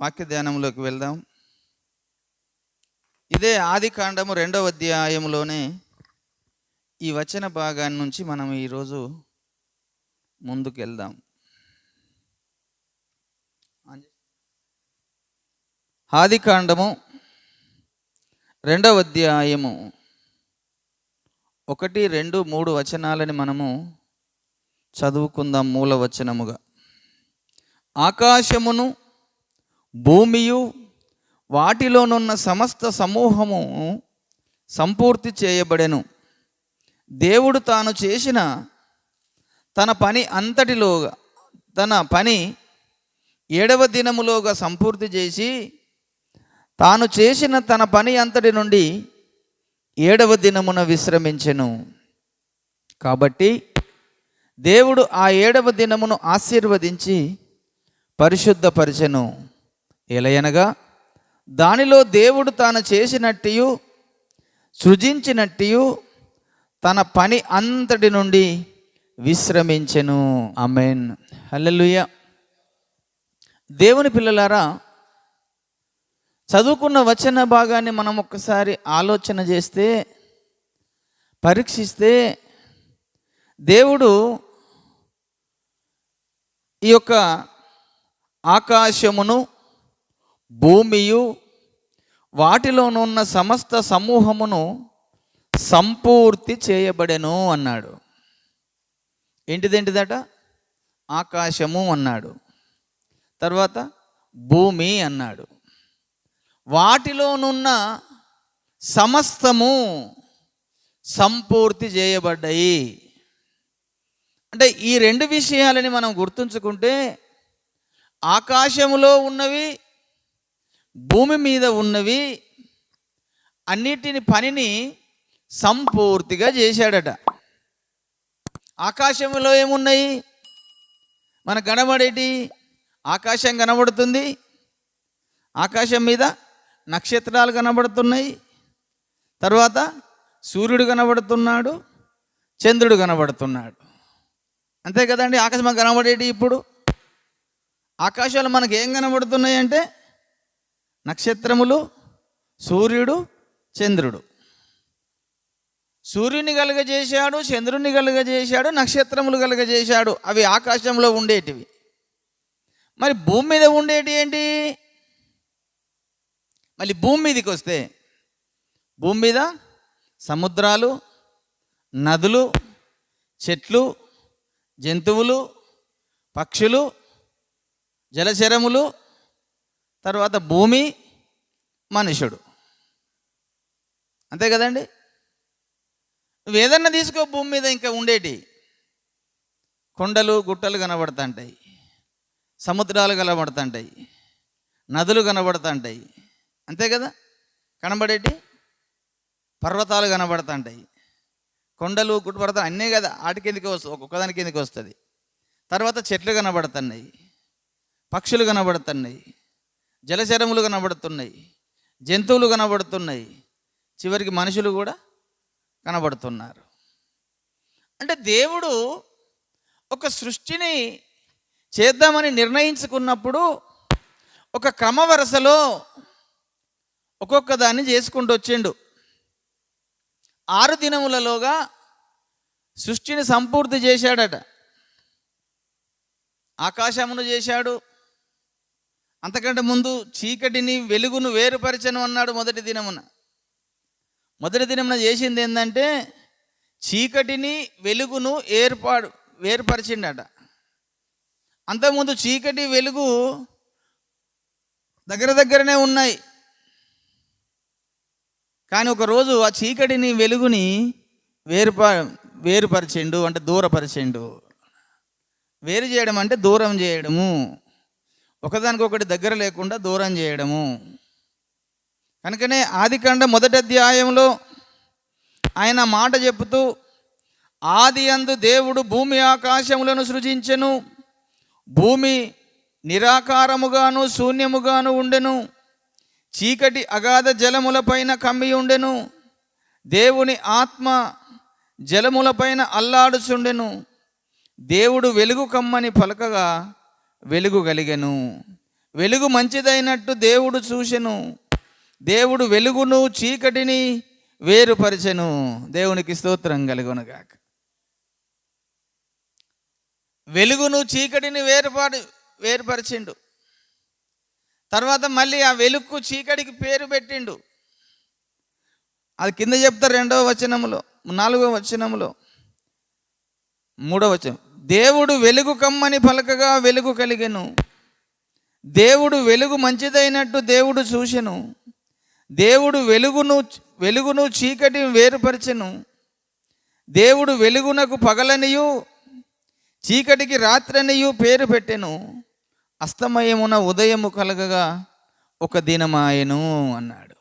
వాక్య ధ్యానంలోకి వెళ్దాం. ఇదే ఆదికాండము 2వ అధ్యాయంలోనే ఈ వచన భాగాన్ని నుంచి మనం ఈరోజు ముందుకు వెళ్దాం. ఆదికాండము 2వ అధ్యాయము 1, 2, 3 వచనాలని మనము చదువుకుందాం. మూల వచనముగా, ఆకాశమును భూమియు వాటిలోనున్న సమస్త సమూహము సంపూర్తి చేయబడెను. దేవుడు తాను చేసిన తన పని అంతటిలోగా తన పని 7వ దినములోగా సంపూర్తి చేసి, తాను చేసిన తన పని అంతటి నుండి 7వ దినమున విశ్రమించెను. కాబట్టి దేవుడు ఆ 7వ దినమును ఆశీర్వదించి పరిశుద్ధపరచెను. ఎలయనగా దానిలో దేవుడు తాను చేసినట్టు సృజించినట్టు తన పని అంతటి నుండి విశ్రమించెను. ఆమేన్, హల్లెలూయా. దేవుని పిల్లలారా, చదువుకున్న వచన భాగాన్ని మనం ఒక్కసారి ఆలోచన చేస్తే, పరీక్షిస్తే, దేవుడు ఈ యొక్క ఆకాశమును భూమియు వాటిలోనున్న సమస్త సమూహమును సంపూర్తి చేయబడెను అన్నాడు. ఏంటిదేంటిదట? ఆకాశము అన్నాడు, తర్వాత భూమి అన్నాడు, వాటిలోనున్న సమస్తము సంపూర్తి చేయబడ్డాయి. అంటే ఈ 2 విషయాలని మనం గుర్తుంచుకుంటే, ఆకాశములో ఉన్నవి, భూమి మీద ఉన్నవి అన్నిటిని పనిని సంపూర్తిగా చేశాడట. ఆకాశంలో ఏమున్నాయి? మనకు కనబడేటి ఆకాశం కనబడుతుంది, ఆకాశం మీద నక్షత్రాలు కనబడుతున్నాయి, తర్వాత సూర్యుడు కనబడుతున్నాడు, చంద్రుడు కనబడుతున్నాడు. అంతే కదండి, ఆకాశం కనబడేటి. ఇప్పుడు ఆకాశాలు మనకు ఏం కనబడుతున్నాయి అంటే నక్షత్రములు, సూర్యుడు, చంద్రుడు. సూర్యుని కలుగజేశాడు, చంద్రుని కలుగజేశాడు, నక్షత్రములు కలుగజేశాడు. అవి ఆకాశంలో ఉండేటివి. మరి భూమి మీద ఉండేటి ఏంటి? మళ్ళీ భూమి మీదకి వస్తే, భూమి మీద సముద్రాలు, నదులు, చెట్లు, జంతువులు, పక్షులు, జలచరములు, తర్వాత భూమి, మనుషుడు. అంతే కదండి. నువ్వు ఏదన్నా తీసుకో, భూమి మీద ఇంకా ఉండేటి కొండలు, గుట్టలు కనబడుతుంటాయి, సముద్రాలు కనబడుతుంటాయి, నదులు కనబడుతుంటాయి. అంతే కదా, కనబడేటి పర్వతాలు కనబడుతుంటాయి, కొండలు, గుట్ట, పర్వతాలు అన్నీ కదా. ఆటి కిందకి వస్తుంది, ఒక్కొక్కదాని కిందకి వస్తుంది. తర్వాత చెట్లు కనబడుతున్నాయి, పక్షులు కనబడుతున్నాయి, జలచరములు కనబడుతున్నాయి, జంతువులు కనబడుతున్నాయి, చివరికి మనుషులు కూడా కనబడుతున్నారు. అంటే దేవుడు ఒక సృష్టిని చేద్దామని నిర్ణయించుకున్నప్పుడు ఒక క్రమ వరుసలో ఒక్కొక్క దాన్ని చేసుకుంటూ వచ్చిండు. 6 దినములలోగా సృష్టిని సంపూర్తి చేశాడట. ఆకాశమును చేశాడు. అంతకంటే ముందు చీకటిని వెలుగును వేరుపరచను అన్నాడు మొదటి దినమున. మొదటి దినమున చేసింది ఏంటంటే చీకటిని వెలుగును వేరుపరిచిండట. అంతకుముందు చీకటి వెలుగు దగ్గరనే ఉన్నాయి, కానీ ఒకరోజు ఆ చీకటిని వెలుగుని వేరుపరిచిండు, అంటే దూరపరిచిండు. వేరు చేయడం అంటే దూరం చేయడము, ఒకదానికొకటి దగ్గర లేకుండా దూరం చేయడము. కనుకనే ఆదికాండం 1వ అధ్యాయంలో ఆయన మాట చెబుతూ, ఆది యందు దేవుడు భూమి ఆకాశములను సృజించెను, భూమి నిరాకారముగాను శూన్యముగాను ఉండెను, చీకటి అగాధ జలములపైన కమ్మి ఉండెను, దేవుని ఆత్మ జలములపైన అల్లాడుచుండెను. దేవుడు వెలుగు కమ్మని పలకగా వెలుగు కలిగెను. వెలుగు మంచిదైనట్టు దేవుడు చూసెను. దేవుడు వెలుగును చీకటిని వేరుపరిచెను. దేవునికి స్తోత్రం కలుగునుగాక. వెలుగును చీకటిని వేరుపరిచిండు. తర్వాత మళ్ళీ ఆ వెలుగు చీకటికి పేరు పెట్టిండు. అది కింద చెప్తారు 2వ వచనములో, 4వ వచనములో, 3వ వచనం. దేవుడు వెలుగు కమ్మని పలకగా వెలుగు కలిగెను. దేవుడు వెలుగు మంచిదైనట్టు దేవుడు చూసెను. దేవుడు వెలుగును చీకటి వేరుపరిచెను. దేవుడు వెలుగునకు పగలనియు చీకటికి రాత్రనియు పేరు పెట్టెను. అస్తమయమున ఉదయము కలగగా ఒక దినమాయెను అన్నాడు.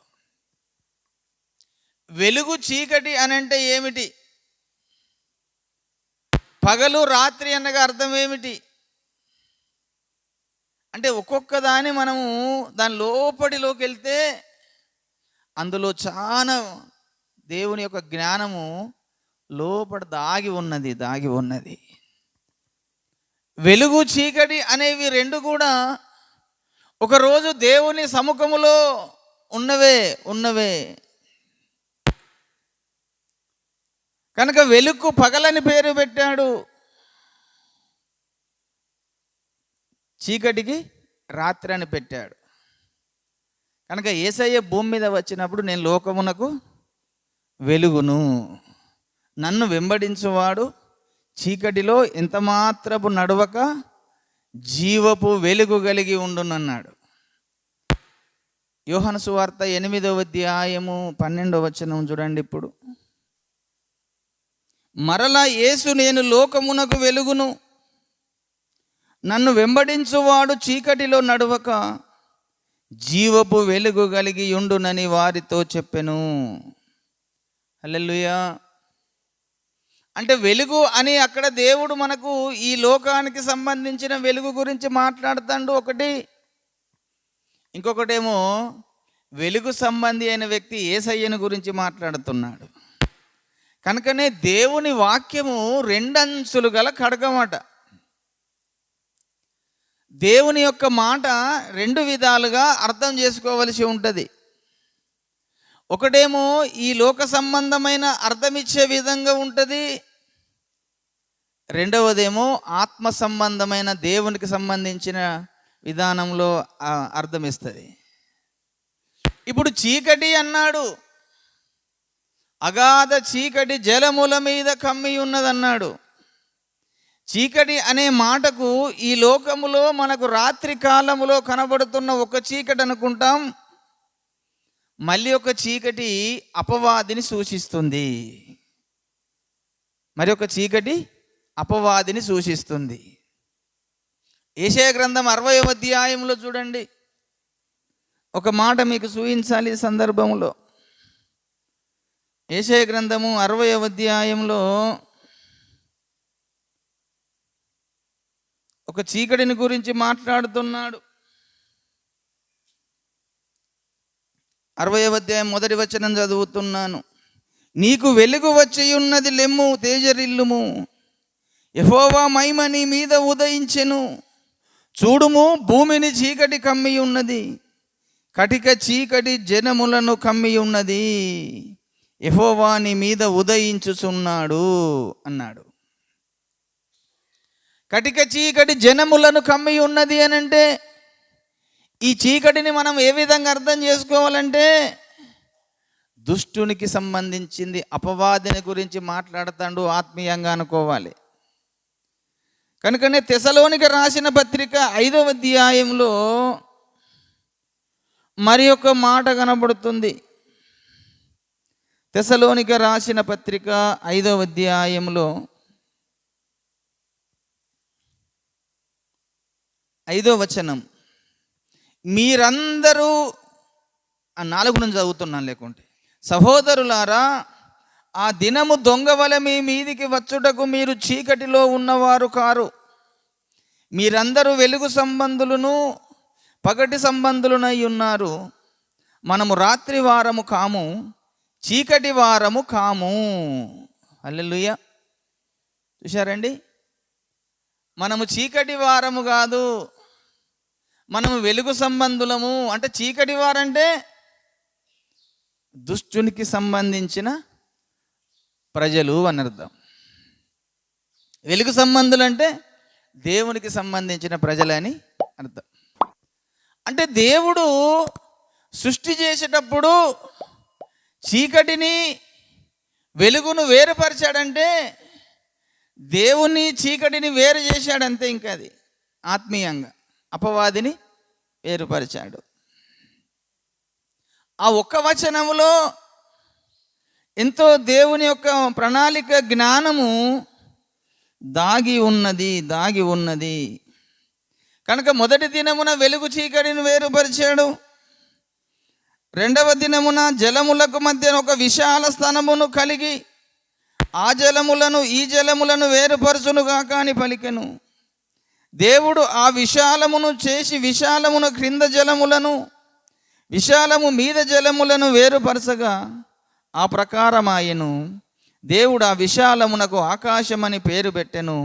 వెలుగు చీకటి అనంటే ఏమిటి? పగలు రాత్రి అనగా అర్థం ఏమిటి అంటే, ఒక్కొక్క దాన్ని మనము దాని లోపటిలోకి వెళ్తే అందులో చాలా దేవుని యొక్క జ్ఞానము లోపల దాగి ఉన్నది. వెలుగు చీకటి అనేవి రెండు కూడా ఒకరోజు దేవుని సముఖములో ఉన్నవే. కనుక వెలుగు పగలని పేరు పెట్టాడు, చీకటికి రాత్రి అని పెట్టాడు. కనుక యేసయ్య భూమి మీద వచ్చినప్పుడు నేను లోకమునకు వెలుగును, నన్ను వెంబడించువాడు చీకటిలో ఎంత మాత్రపు నడవక జీవపు వెలుగు కలిగి ఉండునన్నాడు. యోహాను సువార్త 8వ అధ్యాయము 12వ వచనం చూడండి. ఇప్పుడు మరలా యేసు నేను లోకమునకు వెలుగును, నన్ను వెంబడించువాడు చీకటిలో నడవక జీవపు వెలుగు కలిగి ఉండునని వారితో చెప్పెను. హల్లెలూయా. అంటే వెలుగు అని అక్కడ దేవుడు మనకు ఈ లోకానికి సంబంధించిన వెలుగు గురించి మాట్లాడుతాడు ఒకటి. ఇంకొకటేమో వెలుగు సంబంధి అయిన వ్యక్తి యేసయ్యను గురించి మాట్లాడుతున్నాడు. కనుకనే దేవుని వాక్యము రెండంచులు గల ఖడ్గమట. దేవుని యొక్క మాట రెండు విధాలుగా అర్థం చేసుకోవలసి ఉంటుంది. ఒకటేమో ఈ లోక సంబంధమైన అర్థమిచ్చే విధంగా ఉంటుంది, రెండవదేమో ఆత్మ సంబంధమైన దేవునికి సంబంధించిన విధానంలో అర్థమిస్తుంది. ఇప్పుడు చీకటి అన్నాడు, అగాధ చీకటి జలముల మీద కమ్మి ఉన్నదన్నాడు. చీకటి అనే మాటకు ఈ లోకములో మనకు రాత్రి కాలములో కనబడుతున్న ఒక చీకటి అనుకుంటాం, మళ్ళీ ఒక చీకటి అపవాదిని సూచిస్తుంది, మరి ఒక చీకటి అపవాదిని సూచిస్తుంది. యెషయా గ్రంథం 60వ అధ్యాయంలో చూడండి, ఒక మాట మీకు చూపించాలి ఈ సందర్భంలో. యెషయా గ్రంథము 60వ అధ్యాయంలో ఒక చీకటిని గురించి మాట్లాడుతున్నాడు. 60వ అధ్యాయం 1వ వచనం చదువుతున్నాను. నీకు వెలుగు వచ్చి ఉన్నది, లెమ్ము తేజరిల్లుము, యెహోవా మహిమ నీ మీద ఉదయించెను. చూడుము, భూమిని చీకటి కమ్మి ఉన్నది, కటిక చీకటి జనములను కమ్మి ఉన్నది, యెహోవా నీ మీద ఉదయించుచున్నాడు అన్నాడు. కటిక చీకటి జనములను కమ్మి ఉన్నది అని అంటే, ఈ చీకటిని మనం ఏ విధంగా అర్థం చేసుకోవాలంటే, దుష్టునికి సంబంధించింది, అపవాదిని గురించి మాట్లాడుతాడు ఆత్మీయంగా అనుకోవాలి. కనుకనే తెసలోనిక రాసిన పత్రిక 5వ అధ్యాయంలో మరి ఒక మాట కనబడుతుంది. తెసలోనిక రాసిన పత్రిక 5వ అధ్యాయంలో 5వ వచనం, మీరందరూ 4 నుంచి చదువుతున్నాను, లేకుంటే సహోదరులారా, ఆ దినము దొంగవలె మీ మీదికి వచ్చుటకు మీరు చీకటిలో ఉన్నవారు కారు. మీరందరూ వెలుగు సంబంధులను పగటి సంబంధులనై ఉన్నారు. మనము రాత్రి వారము కాము, చీకటి వారము కాము. హల్లెలూయా. చూశారండి, మనము చీకటి వారము కాదు, మనము వెలుగు సంబంధులము అంటే చీకటి వారంటే దుష్టునికి సంబంధించిన ప్రజలు అని అర్థం. వెలుగు సంబంధులంటే దేవునికి సంబంధించిన ప్రజలని అర్థం. అంటే దేవుడు సృష్టి చేసేటప్పుడు చీకటిని వెలుగును వేరుపరిచాడంటే దేవుని చీకటిని వేరు చేశాడంతే. ఇంకా అది ఆత్మీయంగా అపవాదిని వేరుపరిచాడు. ఆ ఒక్క వచనములో ఎంతో దేవుని యొక్క ప్రణాళిక జ్ఞానము దాగి ఉన్నది. కనుక మొదటి దినమున వెలుగు చీకటిని వేరుపరిచాడు. రెండవ దినమున జలములకు మధ్య ఒక విశాల స్థనమును కలిగి ఆ జలములను ఈ జలములను వేరుపరచునుగాక అని పలికెను. దేవుడు ఆ విశాలమును చేసి విశాలమును క్రింద జలములను విశాలము మీద జలములను వేరుపరచగా ఆ ప్రకారమాయెను. దేవుడు ఆ విశాలమునకు ఆకాశమని పేరు పెట్టెను.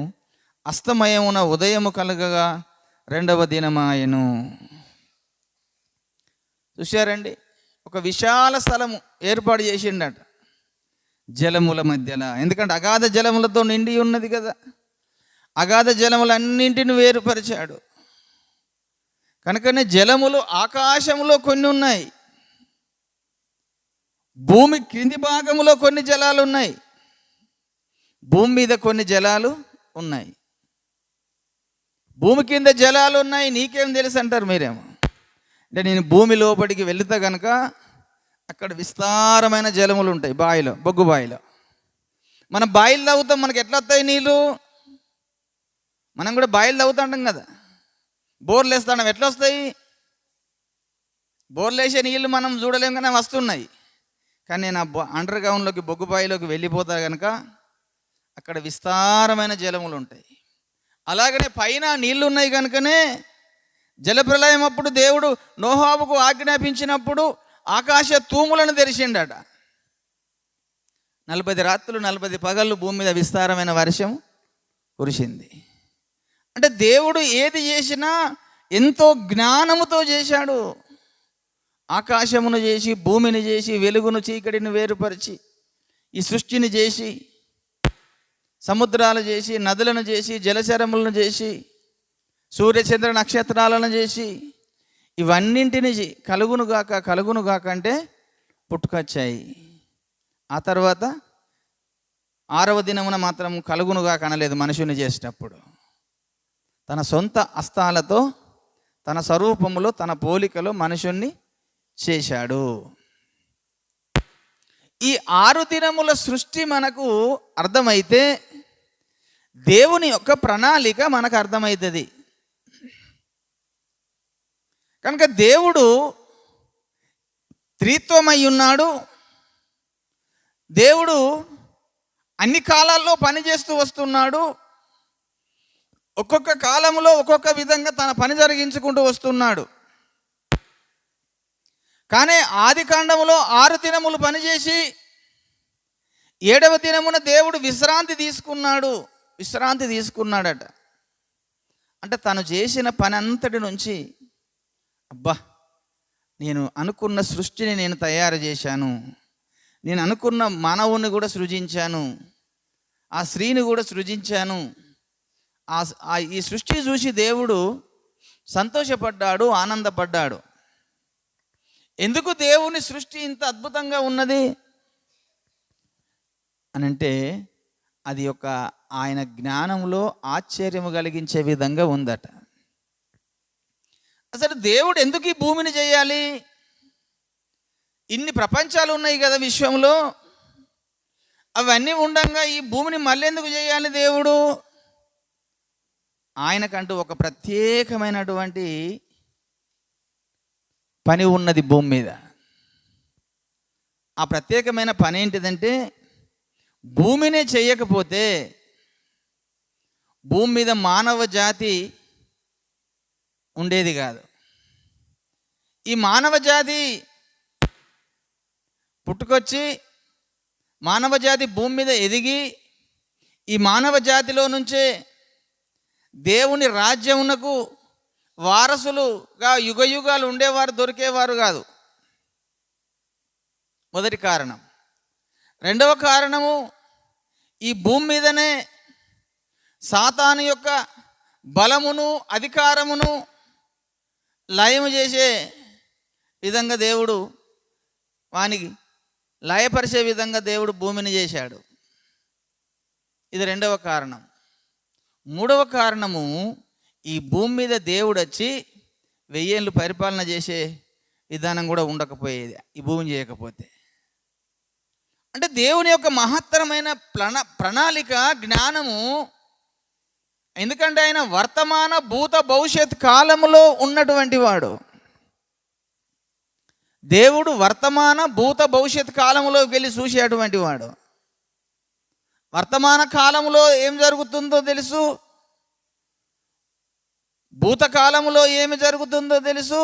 అస్తమయమున ఉదయము కలగగా రెండవ దినమాయెను. చూశారండి, ఒక విశాల స్థలము ఏర్పాటు చేసిండట జలముల మధ్యలో. ఎందుకంటే అగాధ జలములతో నిండి ఉన్నది కదా. అగాధ జలములన్నింటిని వేరుపరిచాడు. కనుకనే జలములు ఆకాశంలో కొన్ని ఉన్నాయి, భూమి కింది భాగంలో కొన్ని జలాలు ఉన్నాయి, భూమి మీద కొన్ని జలాలు ఉన్నాయి. భూమి కింద జలాలు ఉన్నాయి, నీకేం తెలుసు అంటారు మీరేమో. అంటే నేను భూమి లోపలికి వెళితే కనుక అక్కడ విస్తారమైన జలములు ఉంటాయి. బావిలో, బొగ్గు బావిలో మనం బావిలు తవ్వుతాం, మనకి ఎట్లా వస్తాయి నీళ్ళు? మనం కూడా బావిలు తవ్వుతుంటాం కదా, బోర్లు వేస్తాం, ఎట్లా వస్తాయి? బోర్లు వేసే నీళ్ళు మనం చూడలేం కానీ వస్తున్నాయి. కానీ నేను అండర్ గ్రౌండ్లోకి బొగ్గు బావిలోకి వెళ్ళిపోతా కనుక అక్కడ విస్తారమైన జలములు ఉంటాయి. అలాగనే పైన నీళ్లు ఉన్నాయి కనుకనే జలప్రలయం అప్పుడు దేవుడు నోహాబుకు ఆజ్ఞాపించినప్పుడు ఆకాశ తూములను తెరిచిండట. 40 రాత్రులు 40 పగళ్ళు భూమి మీద విస్తారమైన వర్షం కురిసింది. అంటే దేవుడు ఏది చేసినా ఎంతో జ్ఞానముతో చేశాడు. ఆకాశమును చేసి, భూమిని చేసి, వెలుగును చీకటిని వేరుపరిచి, ఈ సృష్టిని చేసి, సముద్రాలు చేసి, నదులను చేసి, జలచరములను చేసి, సూర్యచంద్ర నక్షత్రాలను చేసి, ఇవన్నింటిని కలుగునుగాక అంటే పుట్టుకొచ్చాయి. ఆ తర్వాత 6వ దినమున మాత్రం కలుగునుగాక అనలేదు. మనుషుని చేసేటప్పుడు తన సొంత హస్తాలతో తన స్వరూపములో తన పోలికలో మనుషుణ్ణి చేశాడు. ఈ 6 దినముల సృష్టి మనకు అర్థమైతే దేవుని యొక్క ప్రణాళిక మనకు అర్థమవుతుంది. కనుక దేవుడు త్రిత్వమై ఉన్నాడు. దేవుడు అన్ని కాలాల్లో పనిచేస్తూ వస్తున్నాడు. ఒక్కొక్క కాలంలో ఒక్కొక్క విధంగా తన పని జరిగించుకుంటూ వస్తున్నాడు. కానీ ఆది కాండములో 6 దినములు పనిచేసి 7వ దినమున దేవుడు విశ్రాంతి తీసుకున్నాడట. అంటే తను చేసిన పని అంతటి నుంచి అబ్బా, నేను అనుకున్న సృష్టిని నేను తయారు చేశాను, నేను అనుకున్న మానవుని కూడా సృజించాను, ఆ స్త్రీని కూడా సృజించాను. ఈ సృష్టి చూసి దేవుడు సంతోషపడ్డాడు, ఆనందపడ్డాడు. ఎందుకు దేవుని సృష్టి ఇంత అద్భుతంగా ఉన్నది అనంటే అది ఒక ఆయన జ్ఞానంలో ఆశ్చర్యము కలిగించే విధంగా ఉందట. అసలు దేవుడు ఎందుకు ఈ భూమిని చేయాలి? ఇన్ని ప్రపంచాలు ఉన్నాయి కదా విశ్వంలో, అవన్నీ ఉండంగా ఈ భూమిని మళ్ళీ ఎందుకు చేయాలి దేవుడు? ఆయనకంటూ ఒక ప్రత్యేకమైనటువంటి పని ఉన్నది భూమి మీద. ఆ ప్రత్యేకమైన పని ఏంటిదంటే, భూమినే చేయకపోతే భూమి మీద మానవ జాతి ఉండేది కాదు. ఈ మానవ జాతి పుట్టుకొచ్చి మానవ జాతి భూమి మీద ఎదిగి ఈ మానవ జాతిలో నుంచే దేవుని రాజ్యమునకు వారసులుగా యుగయుగాలు ఉండేవారు దొరికేవారు కాదు. మొదటి కారణం. రెండవ కారణము, ఈ భూమి మీదనే సాతాను యొక్క బలమును అధికారమును లయము చేసే విధంగా దేవుడు, వానికి లయపరిచే విధంగా దేవుడు భూమిని చేశాడు. ఇది రెండవ కారణం. మూడవ కారణము, ఈ భూమి మీద దేవుడు వచ్చి 1000 ఏళ్ళు పరిపాలన చేసే విధానం కూడా ఉండకపోయేది ఈ భూమిని చేయకపోతే. అంటే దేవుని యొక్క మహత్తరమైన ప్రణాళిక, జ్ఞానము. ఎందుకంటే ఆయన వర్తమాన భూత భవిష్యత్ కాలములో ఉన్నటువంటి వాడు. దేవుడు వర్తమాన భూత భవిష్యత్ కాలంలోకి వెళ్ళి చూసేటువంటి వాడు. వర్తమాన కాలంలో ఏం జరుగుతుందో తెలుసు, భూతకాలంలో ఏమి జరుగుతుందో తెలుసు,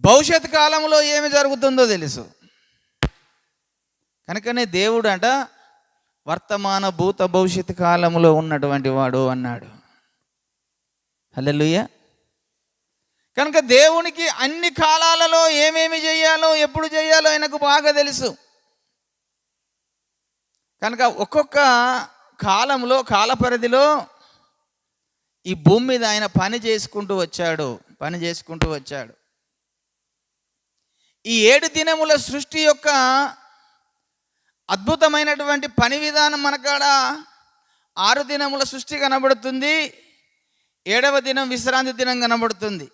భవిష్యత్ కాలంలో ఏమి జరుగుతుందో తెలుసు. కనుకనే దేవుడు అంట వర్తమాన భూత భవిష్యత్ కాలంలో ఉన్నటువంటి వాడు అన్నాడు. హల్లెలూయా. కనుక దేవునికి అన్ని కాలాలలో ఏమేమి చేయాలో, ఎప్పుడు చేయాలో ఆయనకు బాగా తెలుసు. కనుక ఒక్కొక్క కాలంలో, కాలపరిధిలో ఈ భూమి మీద ఆయన పని చేసుకుంటూ వచ్చాడు. ఈ 7 దినముల సృష్టి యొక్క అద్భుతమైనటువంటి పని విధానం మనకాడ 6 దినముల సృష్టి కనబడుతుంది, 7వ దినం విశ్రాంతి దినం కనబడుతుంది.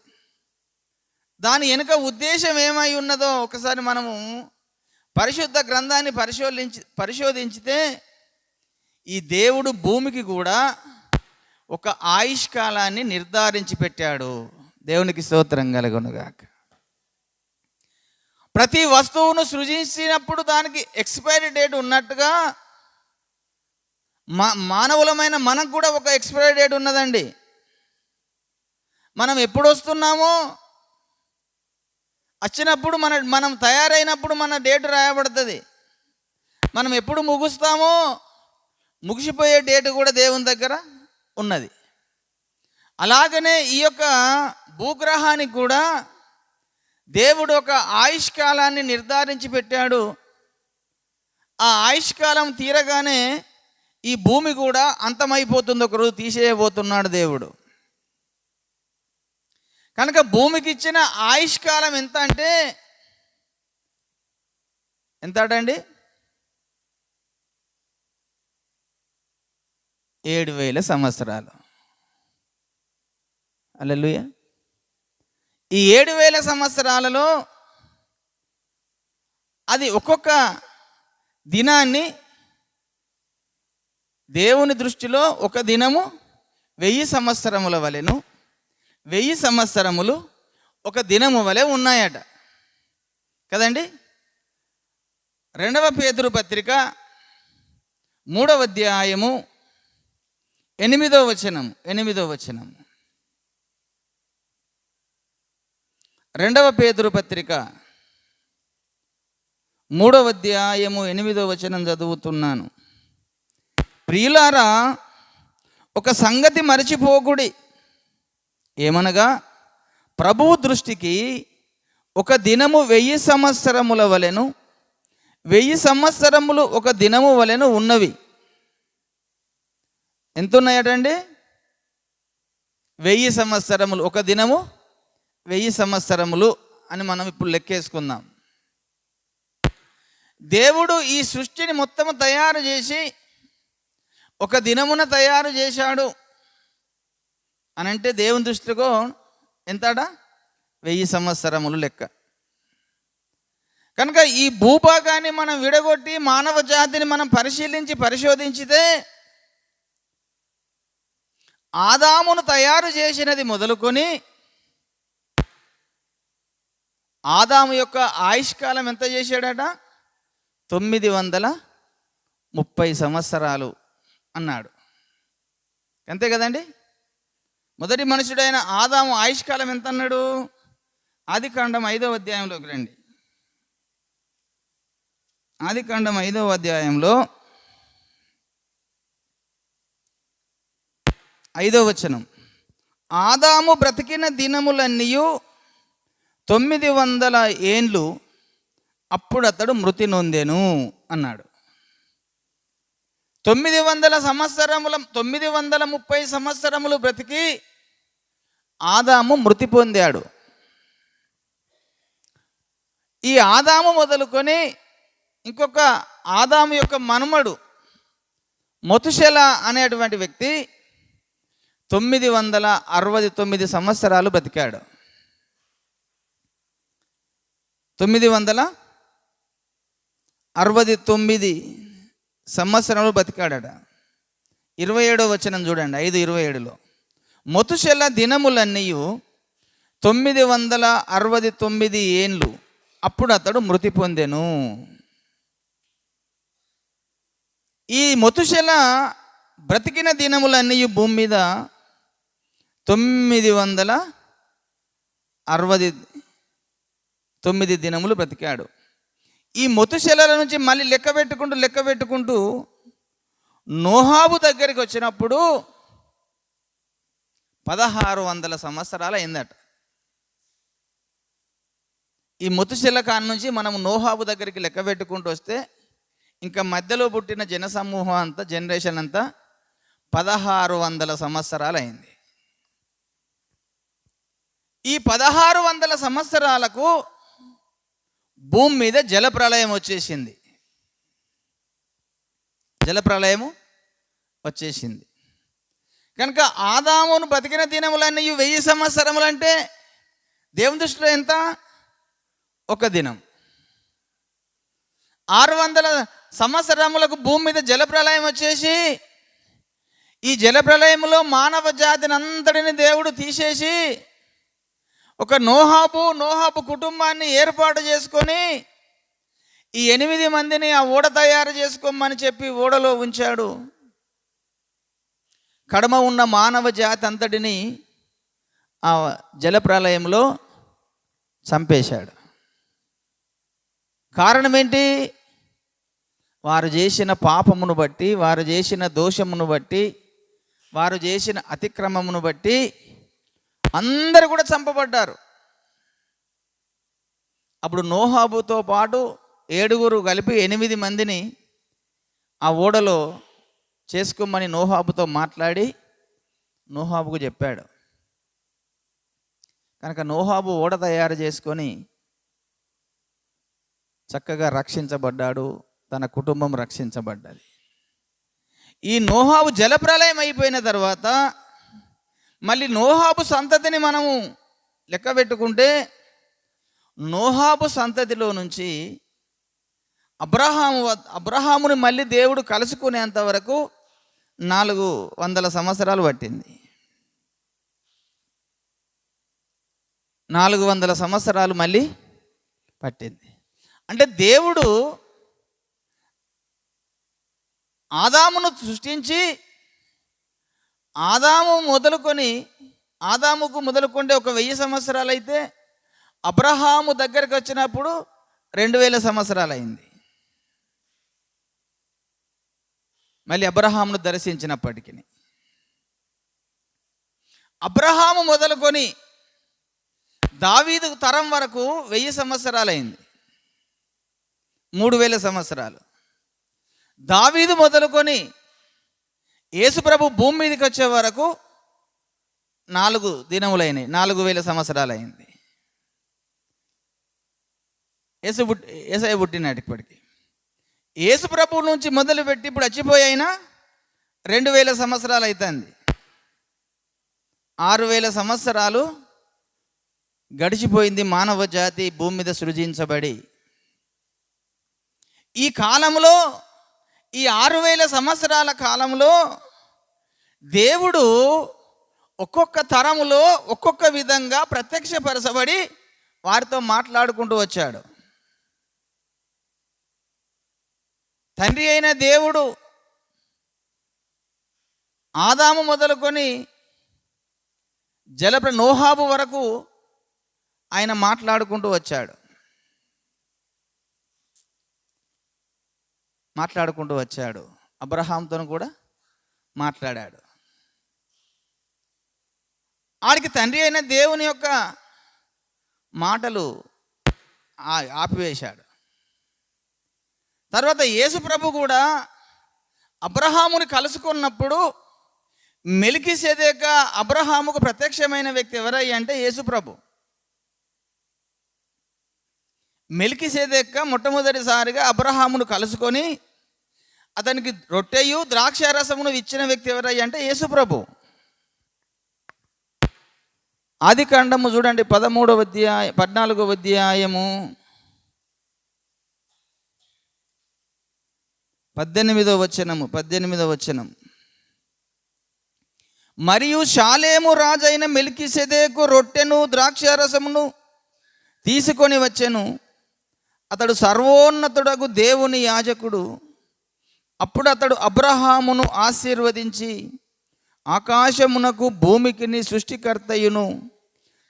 దాని వెనుక ఉద్దేశం ఏమై ఉన్నదో ఒకసారి మనము పరిశుద్ధ గ్రంథాన్ని పరిశోధించితే ఈ దేవుడు భూమికి కూడా ఒక ఆయుష్కాలాన్ని నిర్ధారించి పెట్టాడు. దేవునికి స్తోత్రం కలుగునుగాక. ప్రతి వస్తువును సృజించినప్పుడు దానికి ఎక్స్పైరీ డేట్ ఉన్నట్టుగా మానవులమైన మనకు కూడా ఒక ఎక్స్పైరీ డేట్ ఉన్నదండి. మనం ఎప్పుడు వస్తున్నామో వచ్చినప్పుడు మనం తయారైనప్పుడు మన డేట్ రాయబడుతుంది. మనం ఎప్పుడు ముగుస్తామో ముగిసిపోయే డేట్ కూడా దేవుని దగ్గర ఉన్నది. అలాగనే ఈ యొక్క భూగ్రహానికి కూడా దేవుడు ఒక ఆయుష్కాలాన్ని నిర్ధారించి పెట్టాడు. ఆ ఆయుష్కాలం తీరగానే ఈ భూమి కూడా అంతమైపోతుంది, ఒకరోజు తీసేయబోతున్నాడు దేవుడు. కనుక భూమికి ఇచ్చిన ఆయుష్కాలం ఎంత అంటే ఎంత అండి? 7,000 సంవత్సరాలు. హల్లెలూయా. ఈ 7,000 సంవత్సరాలలో అది ఒక్కొక్క దినాన్ని దేవుని దృష్టిలో ఒక దినము 1000 సంవత్సరముల వలెను, 1000 సంవత్సరములు ఒక దినము వలె ఉన్నాయట కదండి. 2వ పేతురు పత్రిక 3వ అధ్యాయము 8వ వచనం. 2వ పేతురు పత్రిక 3వ అధ్యాయము 8వ వచనం చదువుతున్నాను. ప్రియులారా, ఒక సంగతి మరచిపోకుడి. ఏమనగా ప్రభువు దృష్టికి ఒక దినము 1000 సంవత్సరముల వలెను, 1000 సంవత్సరములు ఒక దినము వలెను ఉన్నవి. ఎంత ఉన్నాయటండి? 1000 సంవత్సరములు. ఒక దినము 1000 సంవత్సరములు అని మనం ఇప్పుడు లెక్కేసుకుందాం. దేవుడు ఈ సృష్టిని మొత్తం తయారు చేసి ఒక దినమున తయారు చేశాడు అని అంటే దేవుని దృష్టిలో ఎంతట? 1000 సంవత్సరములు లెక్క. కనుక ఈ భూభాగాన్ని మనం విడగొట్టి మానవ జాతిని మనం పరిశోధించితే ఆదామును తయారు చేసినది మొదలుకొని ఆదాము యొక్క ఆయుష్కాలం ఎంత చేశాడట? 930 సంవత్సరాలు అన్నాడు. అంతే కదండి. మొదటి మనుషుడైన ఆదాము ఆయుష్కాలం ఎంత అన్నాడు? ఆదికాండం 5వ అధ్యాయంలోకి రండి. ఆదికాండం 5వ అధ్యాయంలో 5వ వచనం. ఆదాము బ్రతికిన దినములన్నీయు 900 ఏండ్లు, అప్పుడు అతడు మృతి నొందెను అన్నాడు. 930 సంవత్సరములు బ్రతికి ఆదాము మృతి పొందాడు. ఈ ఆదాము మొదలుకొని ఇంకొక ఆదాము యొక్క మనుమడు మతుషెల అనేటువంటి వ్యక్తి 969 సంవత్సరాలు బ్రతికాడు. 969 సంవత్సరాలు బతికాడట. 27వ వచనం చూడండి, 5:27లో మతుషెల దినములన్నీయు 969 ఏండ్లు, అప్పుడు అతడు మృతి పొందెను. ఈ మతుషెల బ్రతికిన దినములన్నీ భూమి మీద 969 దినములు బ్రతికాడు. ఈ మతుషెలల నుంచి మళ్ళీ లెక్క పెట్టుకుంటూ నోహాబు దగ్గరికి వచ్చినప్పుడు 1600 సంవత్సరాలు అయిందట. ఈ మతుషెల కాడ నుంచి మనం నోహాబు దగ్గరికి లెక్క పెట్టుకుంటూ వస్తే ఇంకా మధ్యలో పుట్టిన జనసమూహం అంతా, జనరేషన్ అంతా 1600 సంవత్సరాలు అయింది. ఈ 1600 సంవత్సరాలకు భూమి మీద జలప్రళయం వచ్చేసింది. జలప్రళయము వచ్చేసింది కనుక ఆదామును బతికిన దినములన్నీ 1000 సంవత్సరములు అంటే దేవుని దృష్టిలో ఎంత? ఒక దినం. 600 సంవత్సరములకు భూమి మీద జలప్రళయం వచ్చేసి ఈ జలప్రళయంలో మానవ జాతిని అంతటిని దేవుడు తీసేసి ఒక నోహాబు కుటుంబాన్ని ఏర్పాటు చేసుకొని ఈ 8 మందిని ఆ ఓడ తయారు చేసుకోమని చెప్పి ఓడలో ఉంచాడు. కడమ ఉన్న మానవ జాతి అంతటిని ఆ జలప్రళయంలో చంపేశాడు. కారణం ఏంటి? వారు చేసిన పాపమును బట్టి, వారు చేసిన దోషమును బట్టి, వారు చేసిన అతిక్రమమును బట్టి అందరూ కూడా చంపబడ్డారు. అప్పుడు నోహాబుతో పాటు 7 కలిపి 8 మందిని ఆ ఓడలో చేసుకోమని నోహాబుతో మాట్లాడి నోహాబుకు చెప్పాడు. కనుక నోహాబు ఓడ తయారు చేసుకొని చక్కగా రక్షించబడ్డాడు, తన కుటుంబం రక్షించబడ్డది. ఈ నోహాబు జలప్రళయం అయిపోయిన తర్వాత మళ్ళీ నోహాబు సంతతిని మనము లెక్క పెట్టుకుంటే నోహాబు సంతతిలో నుంచి అబ్రహాముని మళ్ళీ దేవుడు కలుసుకునేంత వరకు 400 సంవత్సరాలు పట్టింది. 400 సంవత్సరాలు మళ్ళీ పట్టింది. అంటే దేవుడు ఆదామును సృష్టించి ఆదాముకు మొదలుకొంటే ఒక 1000 సంవత్సరాలు అయితే అబ్రహాము దగ్గరికి వచ్చినప్పుడు 2000 సంవత్సరాలు అయింది. మళ్ళీ అబ్రహామును దర్శించినప్పటికీ అబ్రహాము మొదలుకొని దావీదు తరం వరకు 1000 సంవత్సరాలు అయింది, 3000 సంవత్సరాలు. దావీదు మొదలుకొని యేసుప్రభు భూమి మీదకి వచ్చే వరకు 4 దినములైనాయి, 4000 సంవత్సరాలు అయింది. యేసయ్య పుట్టినప్పటికి యేసుప్రభు నుంచి మొదలుపెట్టి ఇప్పుడు చచ్చిపోయినా 2000 సంవత్సరాలు అవుతుంది. 6000 సంవత్సరాలు గడిచిపోయింది మానవ జాతి భూమి మీద సృజించబడి. ఈ కాలంలో, ఈ 6000 సంవత్సరాల కాలంలో దేవుడు ఒక్కొక్క తరములో ఒక్కొక్క విధంగా ప్రత్యక్షపరచబడి వారితో మాట్లాడుకుంటూ వచ్చాడు. తండ్రి అయిన దేవుడు ఆదాము మొదలుకొని నోహాబు వరకు ఆయన మాట్లాడుకుంటూ వచ్చాడు. అబ్రహాంతో కూడా మాట్లాడాడు. ఆడికి తండ్రి అయిన దేవుని యొక్క మాటలు ఆపివేశాడు. తర్వాత యేసు ప్రభు కూడా అబ్రహాముని కలుసుకున్నప్పుడు మెల్కీసెదెక అబ్రహాముకు ప్రత్యక్షమైన వ్యక్తి ఎవరయ్యా అంటే యేసు ప్రభు. మెల్కీసెదెక మొట్టమొదటిసారిగా అబ్రహామును కలుసుకొని అతనికి రొట్టెయు ద్రాక్షారసమును ఇచ్చిన వ్యక్తి ఎవరయ్యా అంటే యేసు ప్రభు. ఆది కాండము చూడండి 14వ అధ్యాయము 18వ వచనం. మరియు షాలేము రాజైన మెల్కీసెదెకు రొట్టెను ద్రాక్షారసమును తీసుకొని వచ్చెను. అతడు సర్వోన్నతుడగు దేవుని యాజకుడు. అప్పుడు అతడు అబ్రహామును ఆశీర్వదించి, ఆకాశమునకు భూమికిని సృష్టికర్తయును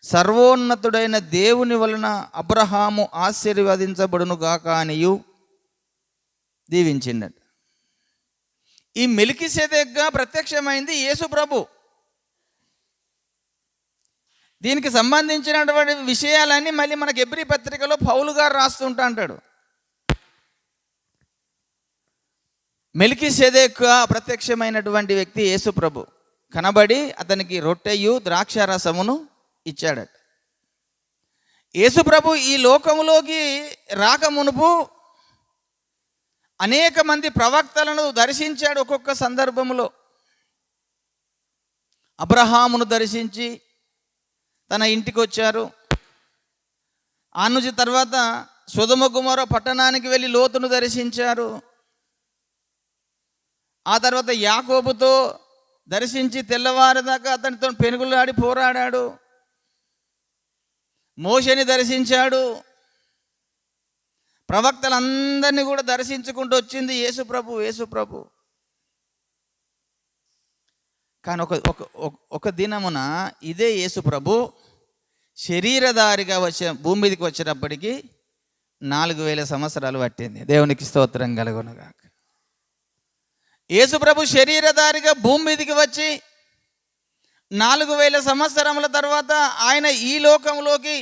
సర్వోన్నతుడైన దేవుని వలన అబ్రహాము ఆశీర్వదించబడును గాక అనియు దీవించిందట. ఈ మెల్కీసెదెకుగా ప్రత్యక్షమైంది యేసు ప్రభు. దీనికి సంబంధించినటువంటి విషయాలన్నీ మళ్ళీ మనకి హెబ్రీ పత్రికలో పౌలు గారు రాస్తుంటా అంటాడు. మెల్కీసెదెకుగా ప్రత్యక్షమైనటువంటి వ్యక్తి యేసు ప్రభు. కనబడి అతనికి రొట్టెయు ద్రాక్షారసమును ఇచ్చాడట. యేసు ప్రభు ఈ లోకములోకి రాకమునుపు అనేక మంది ప్రవక్తలను దర్శించాడు. ఒక్కొక్క సందర్భంలో అబ్రహామును దర్శించి తన ఇంటికి వచ్చారు. ఆ నుంచి తర్వాత సొదొమ గొమొర్రా పట్టణానికి వెళ్ళి లోతును దర్శించారు. ఆ తర్వాత యాకోబుతో దర్శించి తెల్లవారేదాకా అతనితో పెనుగులాడి పోరాడాడు. మోషేని దర్శించాడు. ప్రవక్తలందరినీ కూడా దర్శించుకుంటూ వచ్చింది యేసు ప్రభు. కానీ ఒక దినమున ఇదే యేసు ప్రభు శరీరధారిగా భూమి మీదకి వచ్చేటప్పటికి 4000 సంవత్సరాలు పట్టింది. దేవునికి స్తోత్రం కలుగునుగాక. యేసు ప్రభు శరీరధారిగా భూమి మీదకి వచ్చి 4000 సంవత్సరముల తర్వాత ఆయన ఈ లోకంలోకి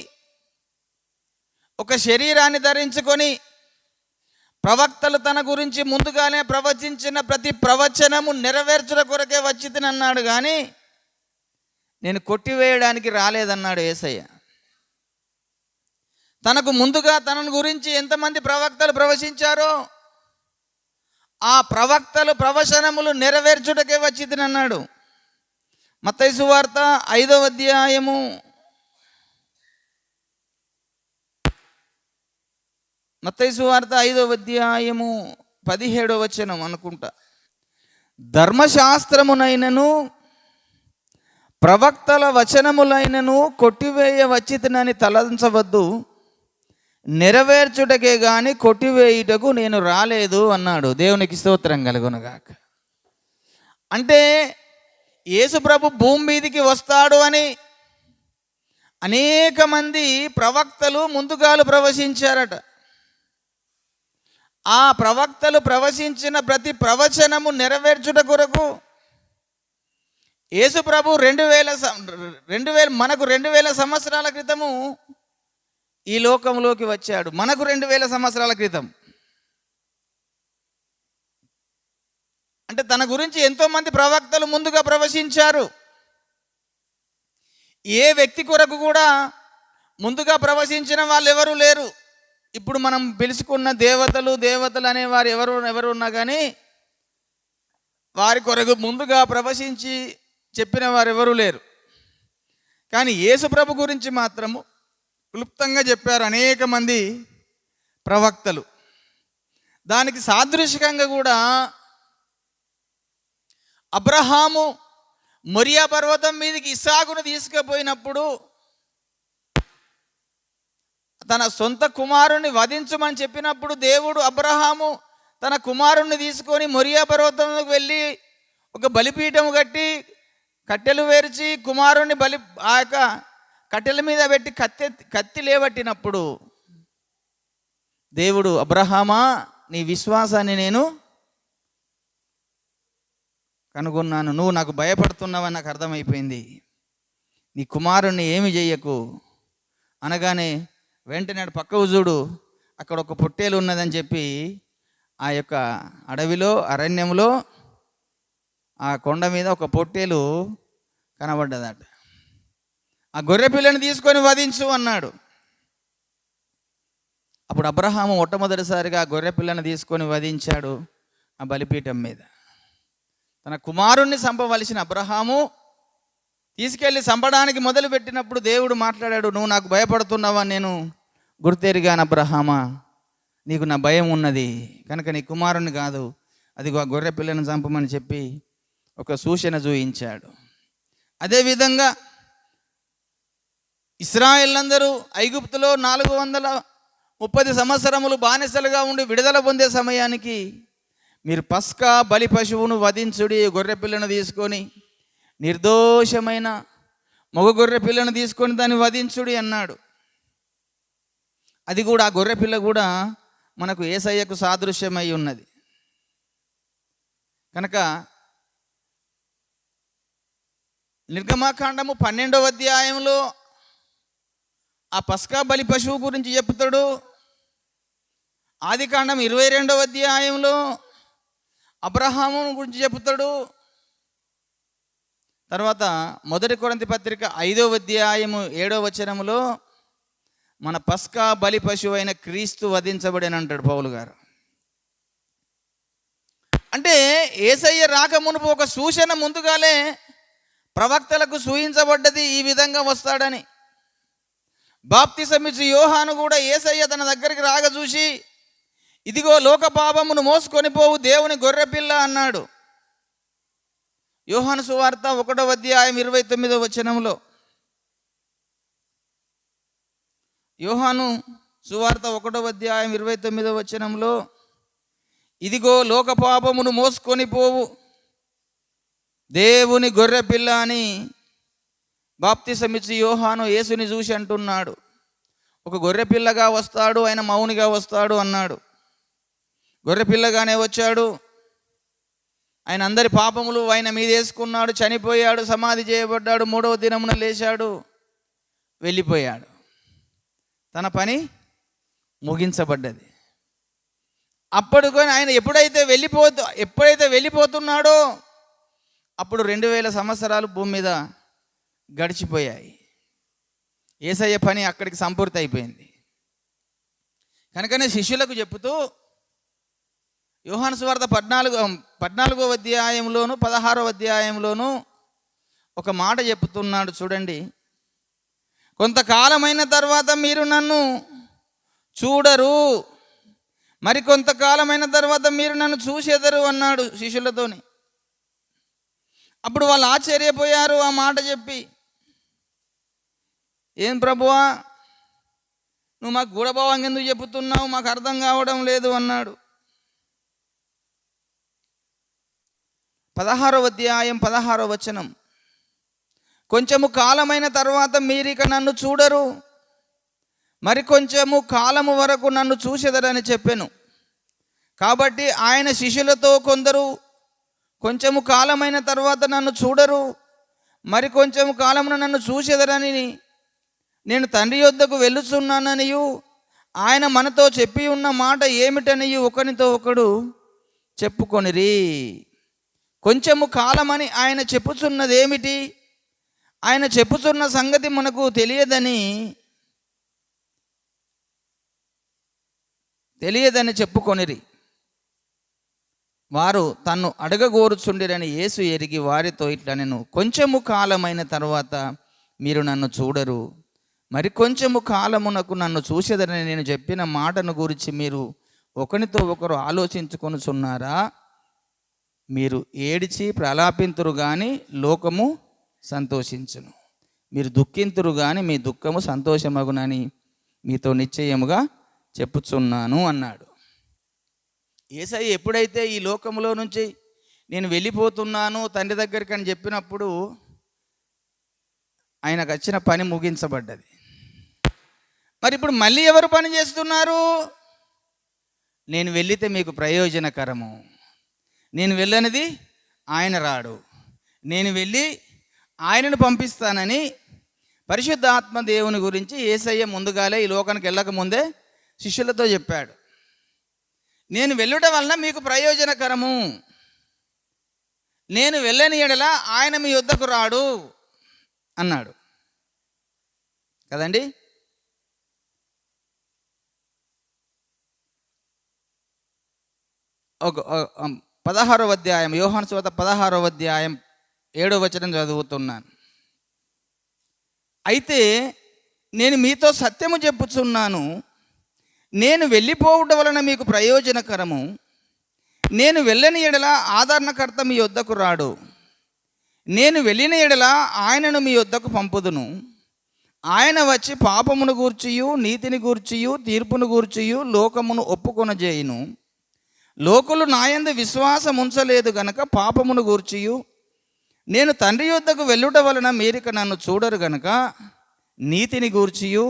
ఒక శరీరాన్ని ధరించుకొని ప్రవక్తలు తన గురించి ముందుగానే ప్రవచించిన ప్రతి ప్రవచనము నెరవేర్చుట కొరకే వచ్చితినన్నాడు. కానీ నేను కొట్టివేయడానికి రాలేదన్నాడు యేసయ్య. తనకు ముందుగా తనను గురించి ఎంతమంది ప్రవక్తలు ప్రవచించారో ఆ ప్రవక్తలు ప్రవచనములు నెరవేర్చుటకే వచ్చితినన్నాడు. మత్తయి సువార్త 5వ అధ్యాయము 17వ వచనం అనుకుంటా. ధర్మశాస్త్రమునైనను ప్రవక్తల వచనములైనను కొట్టివేయ వచ్చితినని తలంచవద్దు, నెరవేర్చుటకే గాని కొట్టివేయుటకు నేను రాలేదు అన్నాడు. దేవునికి స్తోత్రం కలుగునుగాక. అంటే యేసు ప్రభు భూమి మీదికి వస్తాడు అని అనేక మంది ప్రవక్తలు ముందుగాలు ప్రవచించారట. ఆ ప్రవక్తలు ప్రవచించిన ప్రతి ప్రవచనము నెరవేర్చుట కొరకు యేసు ప్రభు 2000 సంవత్సరాల క్రితము ఈ లోకంలోకి వచ్చాడు. మనకు 2000 సంవత్సరాల క్రితం. అంటే తన గురించి ఎంతోమంది ప్రవక్తలు ముందుగా ప్రవచించారు. ఏ వ్యక్తి కొరకు కూడా ముందుగా ప్రవచించిన వాళ్ళు ఎవరు లేరు. ఇప్పుడు మనం పిలుచుకున్న దేవతలు అనేవారు ఎవరు ఉన్నా కానీ వారి కొరకు ముందుగా ప్రవచించి చెప్పిన వారు ఎవరూ లేరు. కానీ యేసు ప్రభు గురించి మాత్రము క్లుప్తంగా చెప్పారు అనేక మంది ప్రవక్తలు. దానికి సాదృశ్యంగా కూడా అబ్రహాము మొరియా పర్వతం మీదకి ఇస్సాకును తీసుకుపోయినప్పుడు తన సొంత కుమారుణ్ణి వధించమని చెప్పినప్పుడు దేవుడు అబ్రహాము తన కుమారుణ్ణి తీసుకొని మొరియా పర్వతంలోకి వెళ్ళి ఒక బలిపీఠము కట్టి కట్టెలు వేర్చి కుమారుణ్ణి ఆ యొక్క కట్టెల మీద పెట్టి కత్తి లేవట్టినప్పుడు దేవుడు, అబ్రహామా నీ విశ్వాసాన్ని నేను కనుగొన్నాను, నువ్వు నాకు భయపడుతున్నావని నాకు అర్థమైపోయింది, నీ కుమారుణ్ణి ఏమి చెయ్యకు అనగానే వెంటనే పక్కకు చూడు, అక్కడ ఒక పొట్టేలు ఉన్నదని చెప్పి ఆ యొక్క అడవిలో అరణ్యంలో ఆ కొండ మీద ఒక పొట్టేలు కనబడ్డదట. ఆ గొర్రె పిల్లని తీసుకొని వధించు అన్నాడు. అప్పుడు అబ్రహాము మొట్టమొదటిసారిగా ఆ గొర్రె పిల్లని తీసుకొని వధించాడు ఆ బలిపీఠం మీద. తన కుమారుణ్ణి చంపవలసిన అబ్రహాము తీసుకెళ్ళి చంపడానికి మొదలుపెట్టినప్పుడు దేవుడు మాట్లాడాడు, నువ్వు నాకు భయపడుతున్నావా, నేను గుర్తెరిగాను అబ్రహామా, నీకు నా భయం ఉన్నది కనుక నీ కుమారుణ్ణి కాదు, అదిగో ఆ గొర్రె పిల్లను చంపమని చెప్పి ఒక సూచన చూయించాడు. అదేవిధంగా ఇశ్రాయేలందరూ ఐగుప్తులో 430 సంవత్సరములు బానిసలుగా ఉండి విడుదల పొందే సమయానికి మీరు పస్కా బలి పశువును వధించుడి, గొర్రె పిల్లను తీసుకొని, నిర్దోషమైన మగ గొర్రె పిల్లను తీసుకొని దాన్ని వధించుడి అన్నాడు. అది కూడా ఆ గొర్రె పిల్ల కూడా మనకు యేసయ్యకు సాదృశ్యమై ఉన్నది కనుక నిర్గమకాండము 12వ అధ్యాయంలో ఆ పస్కా బలి పశువు గురించి చెప్తాడు. ఆదికాండం 22వ అధ్యాయంలో అబ్రహాము గురించి చెప్తాడు. తర్వాత 1 కొరింథీ పత్రిక 5వ అధ్యాయము 7వ వచనములో మన పస్కా బలి పశువు అయిన క్రీస్తు వధించబడిన అంటాడు పౌలు గారు. అంటే యేసయ్య రాకమునుపు ఒక సూచన ముందుగానే ప్రవక్తలకు సూచించబడ్డది, ఈ విధంగా వస్తాడని. బాప్తిసమిచ్చి యోహాను కూడా యేసయ్య తన దగ్గరికి రాగ చూసి, ఇదిగో లోక పాపమును మోసుకొని పోవు దేవుని గొర్రెపిల్ల అన్నాడు. యోహాను సువార్త 1వ అధ్యాయం 29వ వచనంలో, యోహాను సువార్త 1వ అధ్యాయం 29వ వచనంలో, ఇదిగో లోక పాపమును మోసుకొని పోవు దేవుని గొర్రెపిల్ల అని బాప్తిసమిచ్చి యోహాను యేసుని చూసి అంటున్నాడు. ఒక గొర్రెపిల్లగా వస్తాడు, ఆయన మౌనిగా వస్తాడు అన్నాడు. గొర్రెపిల్లగానే వచ్చాడు, ఆయన అందరి పాపములు ఆయన మీద వేసుకున్నాడు, చనిపోయాడు, సమాధి చేయబడ్డాడు, 3వ దినమున లేచాడు, వెళ్ళిపోయాడు. తన పని ముగించబడ్డది. అప్పటికొని ఆయన ఎప్పుడైతే వెళ్ళిపోతున్నాడో అప్పుడు 2000 సంవత్సరాలు భూమి మీద గడిచిపోయాయి. యేసయ్య పని అక్కడికి సంపూర్తి అయిపోయింది. కనుకనే శిష్యులకు చెప్తూ యోహాను సువార్త 14వ అధ్యాయంలోను 16వ అధ్యాయంలోను ఒక మాట చెప్తున్నాడు చూడండి. కొంతకాలమైన తర్వాత మీరు నన్ను చూడరు, మరి కొంతకాలమైన తర్వాత మీరు నన్ను చూసేదరు అన్నాడు శిష్యులతోని. అప్పుడు వాళ్ళు ఆశ్చర్యపోయారు ఆ మాట చెప్పి, ఏం ప్రభువా, నువ్వు మాకు గూఢభావంగా ఎందుకు చెబుతున్నావు, మాకు అర్థం కావడం లేదు అన్నాడు. 16వ అధ్యాయం 16వ వచనం, కొంచెము కాలమైన తర్వాత మీరిక నన్ను చూడరు, మరి కొంచెము కాలము వరకు నన్ను చూసేదరని చెప్పాను. కాబట్టి ఆయన శిష్యులతో కొందరు కొంచెము కాలమైన తర్వాత నన్ను చూడరు, మరి కొంచెము కాలమున నన్ను చూసేదరని నేను తండ్రి యొద్దకు వెళ్ళుచున్నాననియు ఆయన మనతో చెప్పి ఉన్న మాట ఏమిటనియు ఒకరితో ఒకడు చెప్పుకొనిరి. కొంచెము కాలమని ఆయన చెప్పుచున్నది ఏమిటి, ఆయన చెప్పుచున్న సంగతి మనకు తెలియదని చెప్పుకొనిరి. వారు తన్ను అడగగోరుచుండిరని యేసు ఎరిగి వారితో ఇట్లా, నేను కొంచెము కాలమైన తర్వాత మీరు నన్ను చూడరు, మరి కొంచెము కాలమునకు నన్ను చూసేదని నేను చెప్పిన మాటను గురించి మీరు ఒకరితో ఒకరు ఆలోచించుకొనుచున్నారా? మీరు ఏడిచి ప్రలాపింతురు కానీ లోకము సంతోషించును, మీరు దుఃఖింతురు కానీ మీ దుఃఖము సంతోషమగునని మీతో నిశ్చయముగా చెప్పుచున్నాను అన్నాడు. యేసయ్య ఎప్పుడైతే ఈ లోకంలో నుంచి నేను వెళ్ళిపోతున్నాను తండ్రి దగ్గరికి అని చెప్పినప్పుడు ఆయనకు వచ్చిన పని ముగించబడ్డది. మరి ఇప్పుడు మళ్ళీ ఎవరు పని చేస్తున్నారు? నేను వెళ్ళితే మీకు ప్రయోజనకరము, నేను వెళ్ళనిది ఆయన రాడు, నేను వెళ్ళి ఆయనను పంపిస్తానని పరిశుద్ధాత్మ దేవుని గురించి యేసయ్య ముందుగాలే ఈ లోకానికి వెళ్ళక ముందే శిష్యులతో చెప్పాడు, నేను వెళ్ళుట వలన మీకు ప్రయోజనకరము, నేను వెళ్ళని ఎడల ఆయన మీ యొద్దకు రాడు అన్నాడు కదండి. ఒక 16వ అధ్యాయం, యోహాను సువార్త 16వ అధ్యాయం 7వ వచనం చదువుతున్నాను. అయితే నేను మీతో సత్యము చెప్పుచున్నాను, నేను వెళ్ళిపోవడం వలన మీకు ప్రయోజనకరము, నేను వెళ్ళని ఎడల ఆదరణకర్త మీ యొద్దకు రాడు, నేను వెళ్ళిన ఎడల ఆయనను మీ యొద్దకు పంపుదును. ఆయన వచ్చి పాపమును గూర్చియు నీతిని గూర్చియు తీర్పును గూర్చియు లోకమును ఒప్పుకొనజేయును. లోకులు నాయందు విశ్వాసం ఉంచలేదు గనక పాపమును గూర్చియు, నేను తండ్రి యొద్దకు వెళ్ళుట వలన మీరిక నన్ను చూడరు గనక నీతిని గూర్చియు,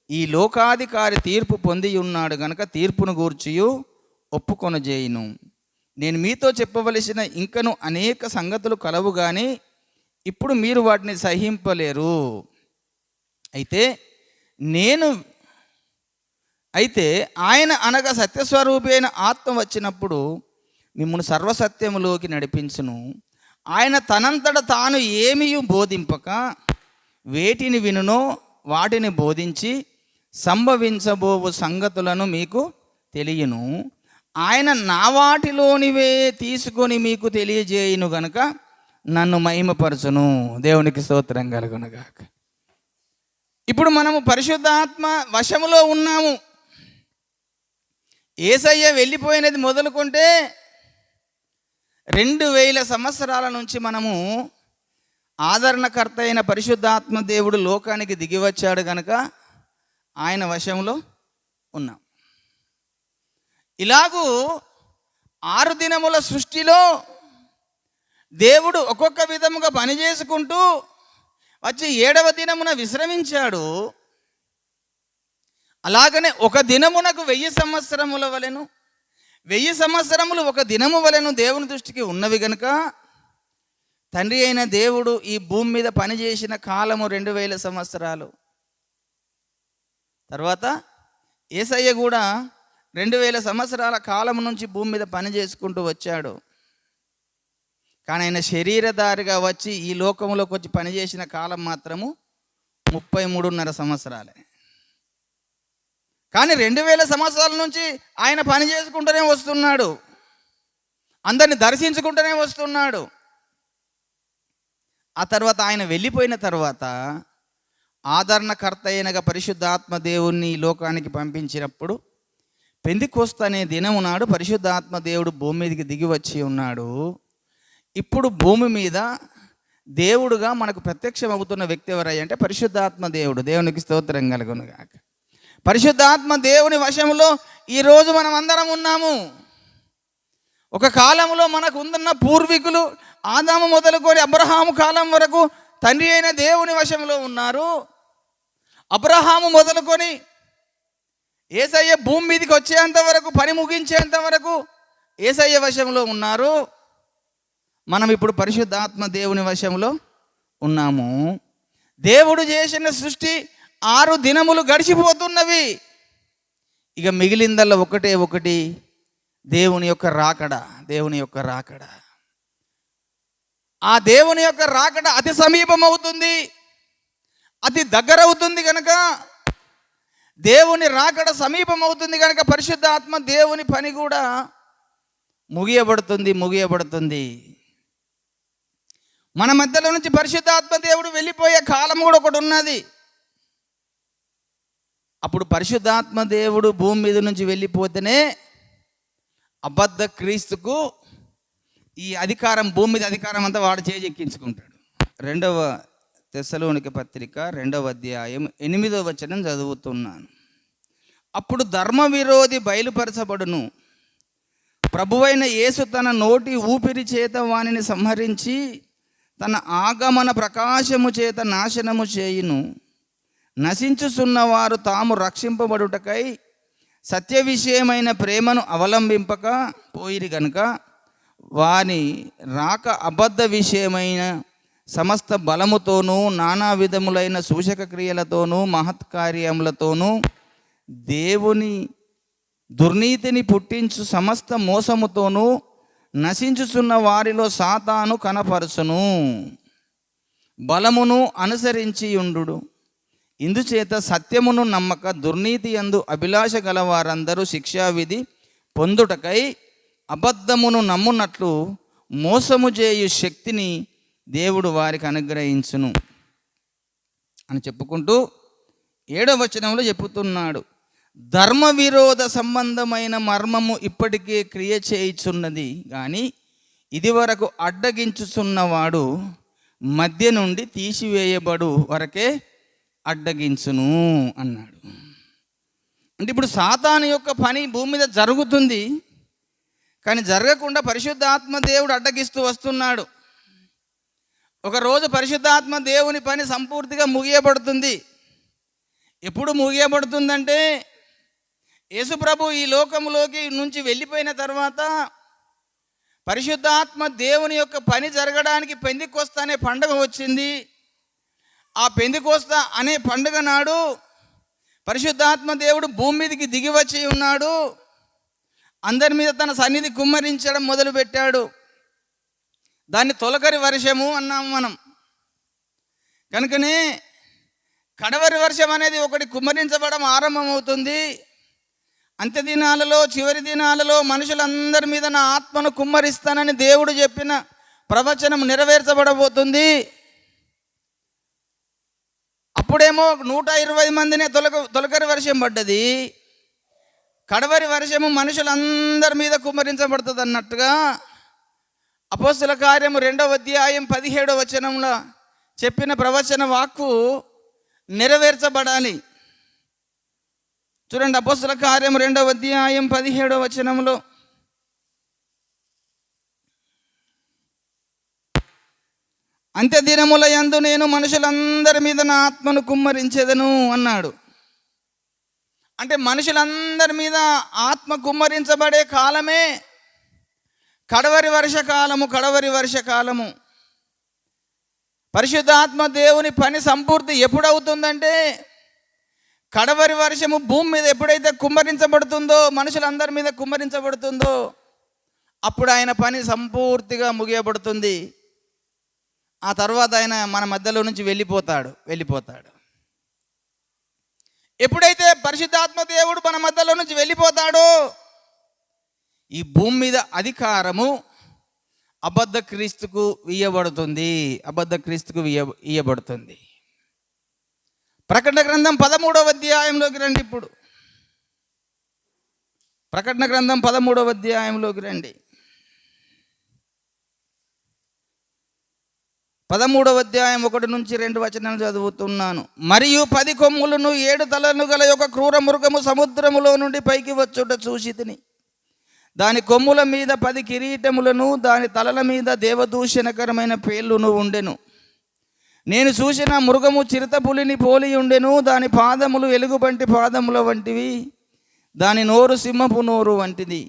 ఈ లోకాధికారి తీర్పు పొంది ఉన్నాడు గనక తీర్పును గూర్చియు ఒప్పుకొనజేయును. నేను మీతో చెప్పవలసిన ఇంకను అనేక సంగతులు కలవు కానీ ఇప్పుడు మీరు వాటిని సహింపలేరు. అయితే ఆయన అనగా సత్యస్వరూపి అయిన ఆత్మ వచ్చినప్పుడు మిమ్మల్ని సర్వసత్యములోకి నడిపించును. ఆయన తనంతట తాను ఏమీ బోధింపక వేటిని వినునో వాటిని బోధించి సంభవించబోవు సంగతులను మీకు తెలియను. ఆయన నా వాటిలోనివే తీసుకొని మీకు తెలియజేయును గనుక నన్ను మహిమపరచును. దేవునికి స్తోత్రం కలుగునుగాక. ఇప్పుడు మనము పరిశుద్ధాత్మ వశములో ఉన్నాము. యేసయ్య వెళ్ళిపోయినది మొదలుకుంటే 2000 సంవత్సరాల నుంచి మనము ఆదరణకర్త అయిన పరిశుద్ధాత్మ దేవుడు లోకానికి దిగి వచ్చాడు కనుక ఆయన వశంలో ఉన్నాం. ఇలాగూ 6 దినముల సృష్టిలో దేవుడు ఒక్కొక్క విధముగా పనిచేసుకుంటూ వచ్చి 7వ దినమున విశ్రమించాడు. అలాగనే ఒక దినమునకు 1000 సంవత్సరముల వలెను, 1000 సంవత్సరములు ఒక దినము వలెను దేవుని దృష్టికి ఉన్నవి గనుక తండ్రి అయిన దేవుడు ఈ భూమి మీద పనిచేసిన కాలము 2000 సంవత్సరాలు. తర్వాత యేసయ్య కూడా 2000 సంవత్సరాల కాలం నుంచి భూమి మీద పని చేసుకుంటూ వచ్చాడు. కానీ ఆయన శరీరధారిగా వచ్చి ఈ లోకంలోకి వచ్చి పనిచేసిన కాలం మాత్రము 33.5 సంవత్సరాలే. కానీ 2000 సంవత్సరాల నుంచి ఆయన పని చేసుకుంటూనే వస్తున్నాడు, అందరిని దర్శించుకుంటూనే వస్తున్నాడు. ఆ తర్వాత ఆయన వెళ్ళిపోయిన తర్వాత ఆదరణకర్త అయినగా పరిశుద్ధాత్మ దేవుణ్ణి ఈ లోకానికి పంపించినప్పుడు పెంతెకోస్తు అనే దినము నాడు పరిశుద్ధాత్మ దేవుడు భూమి మీదకి దిగి వచ్చి ఉన్నాడు. ఇప్పుడు భూమి మీద దేవుడుగా మనకు ప్రత్యక్షం అవుతున్న వ్యక్తి ఎవరై అంటే పరిశుద్ధాత్మ దేవుడు. దేవునికి స్తోత్రం కలుగునుగాక. పరిశుద్ధాత్మ దేవుని వశంలో ఈరోజు మనం అందరం ఉన్నాము. ఒక కాలంలో మనకు ఉందన్న పూర్వీకులు ఆదాము మొదలుకొని అబ్రహాము కాలం వరకు తండ్రి అయిన దేవుని వశంలో ఉన్నారు. అబ్రహాము మొదలుకొని యేసయ్య భూమి మీదకి వచ్చేంత వరకు, పని ముగించేంత వరకు యేసయ్య వశంలో ఉన్నారు. మనం ఇప్పుడు పరిశుద్ధాత్మ దేవుని వశంలో ఉన్నాము. దేవుడు చేసిన సృష్టి 6 దినములు గడిచిపోతున్నవి. ఇక మిగిలిందల్లా ఒకటి దేవుని యొక్క రాకడ. దేవుని యొక్క రాకడ, ఆ దేవుని యొక్క రాకడ అతి సమీపం అవుతుంది, అతి దగ్గర అవుతుంది. కనుక దేవుని రాకడ సమీపం అవుతుంది కనుక పరిశుద్ధాత్మ దేవుని పని కూడా ముగియబడుతుంది. మన మధ్యలో నుంచి పరిశుద్ధాత్మ దేవుడు వెళ్ళిపోయే కాలం కూడా ఒకటి ఉన్నది. అప్పుడు పరిశుద్ధాత్మ దేవుడు భూమి మీద నుంచి వెళ్ళిపోతేనే అబద్ధ క్రీస్తుకు ఈ అధికారం, భూమి మీద అధికారం అంతా వాడు చేజెక్కించుకుంటాడు. 2వ తెస్సలోనిక పత్రిక 2వ అధ్యాయం 8వ వచనం చదువుతున్నాను. అప్పుడు ధర్మ విరోధి బయలుపరచబడును, ప్రభువైన యేసు తన నోటి ఊపిరి చేత వానిని సంహరించి తన ఆగమన ప్రకాశము చేత నాశనము చేయును. నశించుచున్నవారు తాము రక్షింపబడుటకై సత్య విషయమైన ప్రేమను అవలంబింపక పోయిరి గనుక వాని రాక అబద్ధ విషయమైన సమస్త బలముతోనూ నానా విధములైన సూచక క్రియలతోనూ మహత్కార్యములతోనూ దేవుని దుర్నీతిని పుట్టించు సమస్త మోసముతోనూ నశించుచున్న వారిలో సాతాను కనపరచును. బలమును అనుసరించి ఉండు. ఇందుచేత సత్యమును నమ్మక దుర్నీతి యందు అభిలాష గల వారందరూ శిక్షావిధి పొందుటకై అబద్ధమును నమ్మునట్లు మోసము చేయు శక్తిని దేవుడు వారికి అనుగ్రహించును అని చెప్పుకుంటూ 7వ వచనంలో చెప్పుతున్నాడు, ధర్మ విరోధ సంబంధమైన మర్మము ఇప్పటికే క్రియ చేయుచున్నది కానీ ఇదివరకు అడ్డగించుచున్నవాడు మధ్య నుండి తీసివేయబడు వరకే అడ్డగించును అన్నాడు. అంటే ఇప్పుడు సాతాను యొక్క పని భూమి మీద జరుగుతుంది, కానీ జరగకుండా పరిశుద్ధాత్మ దేవుడు అడ్డగిస్తూ వస్తున్నాడు. ఒకరోజు పరిశుద్ధాత్మ దేవుని పని సంపూర్తిగా ముగియబడుతుంది. ఎప్పుడు ముగియబడుతుందంటే యేసుప్రభు ఈ లోకంలోకి నుంచి వెళ్ళిపోయిన తర్వాత పరిశుద్ధాత్మ దేవుని యొక్క పని జరగడానికి పెంతెకొస్తా అనే పండుగ వచ్చింది. ఆ పెంతెకొస్తా అనే పండుగ నాడు పరిశుద్ధాత్మ దేవుడు భూమి మీదకి దిగి వచ్చి ఉన్నాడు. అందరి మీద తన సన్నిధి కుమ్మరించడం మొదలుపెట్టాడు. దాన్ని తొలకరి వర్షము అన్నాము మనం. కనుకనే కడవరి వర్షం అనేది ఒకటి కుమ్మరించబడడం ఆరంభమవుతుంది. అంత్య దినాలలో, చివరి దినాలలో మనుషులందరి మీద నా ఆత్మను కుమ్మరిస్తానని దేవుడు చెప్పిన ప్రవచనం నెరవేర్చబడబోతుంది. అప్పుడేమో 120 మందినే తొలకరి వర్షం పడ్డది. కడవరి వర్షము మనుషులందరి మీద కుమ్మరించబడుతుంది అన్నట్టుగా అపోస్తల కార్యము 2వ అధ్యాయం 17వ వచనంలో చెప్పిన ప్రవచన వాక్కు నెరవేర్చబడాలి. చూడండి, అపోస్తల కార్యము 2వ అధ్యాయం 17వ వచనంలో, అంత్య దినముల యందు నేను మనుషులందరి మీద నా ఆత్మను కుమ్మరించెదను అన్నాడు. అంటే మనుషులందరి మీద ఆత్మ కుమ్మరించబడే కాలమే కడవరి వర్షకాలము. కడవరి వర్షకాలము పరిశుద్ధాత్మ దేవుని పని సంపూర్తి ఎప్పుడవుతుందంటే కడవరి వర్షము భూమి మీద ఎప్పుడైతే కుమ్మరించబడుతుందో, మనుషులందరి మీద కుమ్మరించబడుతుందో అప్పుడు ఆయన పని సంపూర్తిగా ముగియబడుతుంది. ఆ తర్వాత ఆయన మన మధ్యలో నుంచి వెళ్ళిపోతాడు. ఎప్పుడైతే పరిశుద్ధాత్మ దేవుడు మన మధ్యలో నుంచి వెళ్ళిపోతాడో ఈ భూమి మీద అధికారము అబద్ధ క్రీస్తుకు ఇయ్యబడుతుంది. ప్రకటన గ్రంథం 13వ అధ్యాయంలోకి రండి. ఇప్పుడు ప్రకటన గ్రంథం 13వ అధ్యాయంలోకి రండి. 13వ అధ్యాయం 1 నుంచి 2 వచనాలు చదువుతున్నాను. మరియు 10 కొమ్ములను 7 తలలను గల ఒక క్రూర మృగము సముద్రములో నుండి పైకి వచ్చుట చూసితిని. దాని కొమ్ముల మీద 10 కిరీటములను, దాని తలల మీద దేవదూషణకరమైన పేర్లును ఉండెను. నేను చూసిన మృగము చిరుతపులిని పోలి ఉండెను. దాని పాదములు ఎలుగుబంటి పాదముల వంటివి, దాని నోరు సింహపు నోరు వంటిది.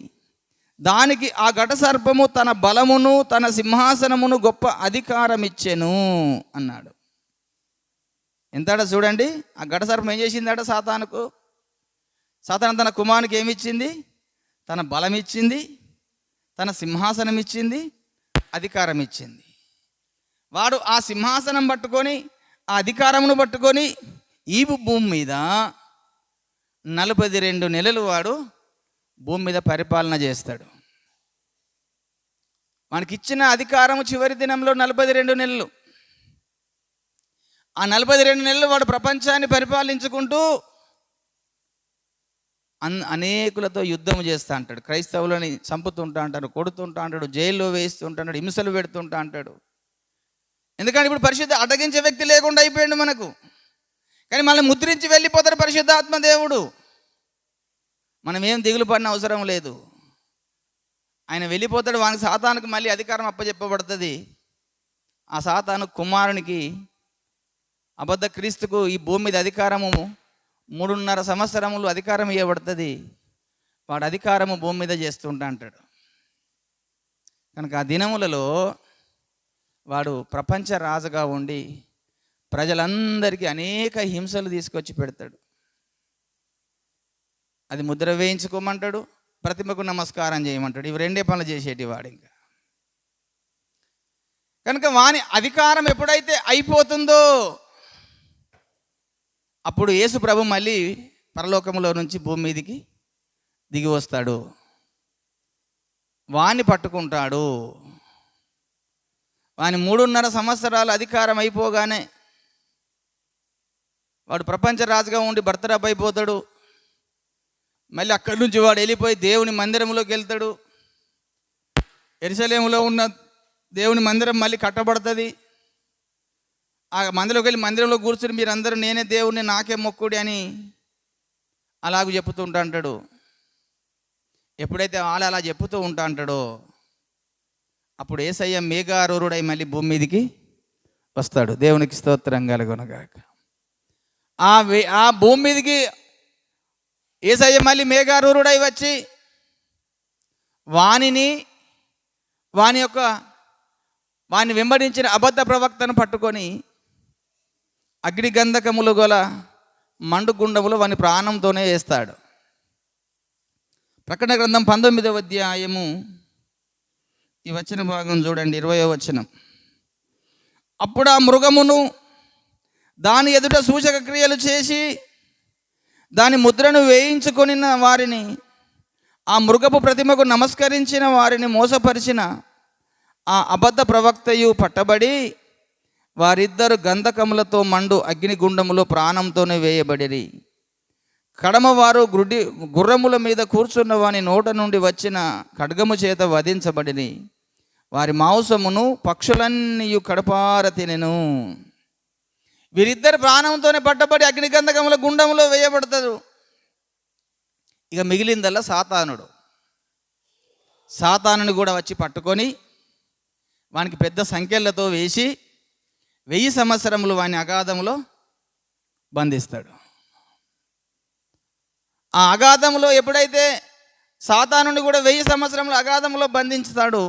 దానికి ఆ ఘటసర్పము తన బలమును, తన సింహాసనమును, గొప్ప అధికారం ఇచ్చెను అన్నాడు. ఎంతట చూడండి, ఆ ఘటసర్పం ఏం చేసిందట సాతానుకు? సాతాను తన కుమారునికి ఏమిచ్చింది? తన బలం ఇచ్చింది, తన సింహాసనం ఇచ్చింది, అధికారం ఇచ్చింది. వాడు ఆ సింహాసనం పట్టుకొని, ఆ అధికారమును పట్టుకొని ఈ భూమి మీద 42 నెలలు వాడు భూమి మీద పరిపాలన చేస్తాడు. మనకిచ్చిన అధికారము చివరి దినంలో 42 నెలలు. ఆ 42 నెలలు వాడు ప్రపంచాన్ని పరిపాలించుకుంటూ అనేకులతో యుద్ధం చేస్తూ అంటాడు. క్రైస్తవులని చంపుతుంటా అంటాడు, కొడుతుంటా అంటాడు, జైల్లో వేస్తుంటాడు, హింసలు పెడుతుంటా అంటాడు. ఎందుకంటే ఇప్పుడు పరిశుద్ధ అడ్డగించే వ్యక్తి లేకుండా అయిపోయాడు మనకు. కానీ మనల్ని ముద్రించి వెళ్ళిపోతాడు పరిశుద్ధాత్మ దేవుడు. మనం ఏం దిగులు పడిన అవసరం లేదు. ఆయన వెళ్ళిపోతాడు. వానికి సాతానుకు మళ్ళీ అధికారం అప్పచెప్పబడుతుంది. ఆ సాతాను కుమారునికి, అబద్ధ క్రీస్తుకు ఈ భూమి మీద అధికారము 3.5 సంవత్సరములు అధికారం ఇవ్వబడుతుంది. వాడు అధికారము భూమి మీద చేస్తుంటా అంటాడు. కనుక ఆ దినములలో వాడు ప్రపంచ రాజుగా ఉండి ప్రజలందరికీ అనేక హింసలు తీసుకొచ్చి పెడతాడు. అది ముద్ర వేయించుకోమంటాడు, ప్రతిమకు నమస్కారం చేయమంటాడు. ఇవి రెండే పనులు చేసేటి వాడు. ఇంకా కనుక వాని అధికారం ఎప్పుడైతే అయిపోతుందో అప్పుడు యేసు ప్రభు మళ్ళీ పరలోకంలో నుంచి భూమి మీదికి దిగి వస్తాడు, వాణ్ణి పట్టుకుంటాడు. వాని 3.5 సంవత్సరాలు అధికారం అయిపోగానే వాడు ప్రపంచ రాజుగా ఉండి బర్తరఫ్ అయిపోతాడు. మళ్ళీ అక్కడి నుంచి వాడు వెళ్ళిపోయి దేవుని మందిరంలోకి వెళ్తాడు. యెరూషలేములో ఉన్న దేవుని మందిరం మళ్ళీ కట్టబడుతుంది. ఆ మందిరంలోకి వెళ్ళి మందిరంలో కూర్చుని మీరందరూ నేనే దేవుడిని, నాకే మొక్కుడి అని అలాగూ చెప్తూ ఉంటా అంటాడు. ఎప్పుడైతే వాళ్ళు అలా చెప్తూ ఉంటా అంటాడో అప్పుడు యేసయ్య మేఘారూఢుడై మళ్ళీ భూమి మీదికి వస్తాడు. దేవునికి స్తోత్రం కలుగునుగాక. ఆ భూమి మీదకి యేసయ్య మళ్ళీ మేఘారూఢుడై వచ్చి వాని వెంబడించిన అబద్ధ ప్రవక్తను పట్టుకొని అగ్ని గంధకములు గల మండుగుండములు వాని ప్రాణంతోనే వేస్తాడు. ప్రకటన గ్రంథం 19వ అధ్యాయము ఈ వచన భాగం చూడండి, 20వ వచనం. అప్పుడు ఆ మృగమును దాని ఎదుట సూచక క్రియలు చేసి దాని ముద్రను వేయించుకొని వారిని, ఆ మృగపు ప్రతిమకు నమస్కరించిన వారిని మోసపరిచిన ఆ అబద్ధ ప్రవక్తయు పట్టబడి వారిద్దరు గంధకములతో మండు అగ్నిగుండములో ప్రాణంతోనే వేయబడిరి. కడమవారు గుర్రముల మీద కూర్చున్న వాని నోట నుండి వచ్చిన ఖడ్గము చేత వధించబడిని. వారి మాంసమును పక్షులన్నీ కడపార తినెను. వీరిద్దరు ప్రాణంతోనే పట్టబడి అగ్నిగంధకముల గుండములో వేయబడతారు. ఇక మిగిలిందల్లా సాతానుని కూడా వచ్చి పట్టుకొని వానికి పెద్ద సంఖ్యలతో వేసి 1000 సంవత్సరములు వాని అగాధంలో బంధిస్తాడు. ఆ అగాధంలో ఎప్పుడైతే సాతానుని కూడా 1000 సంవత్సరములు అగాధంలో బంధించుతాడు,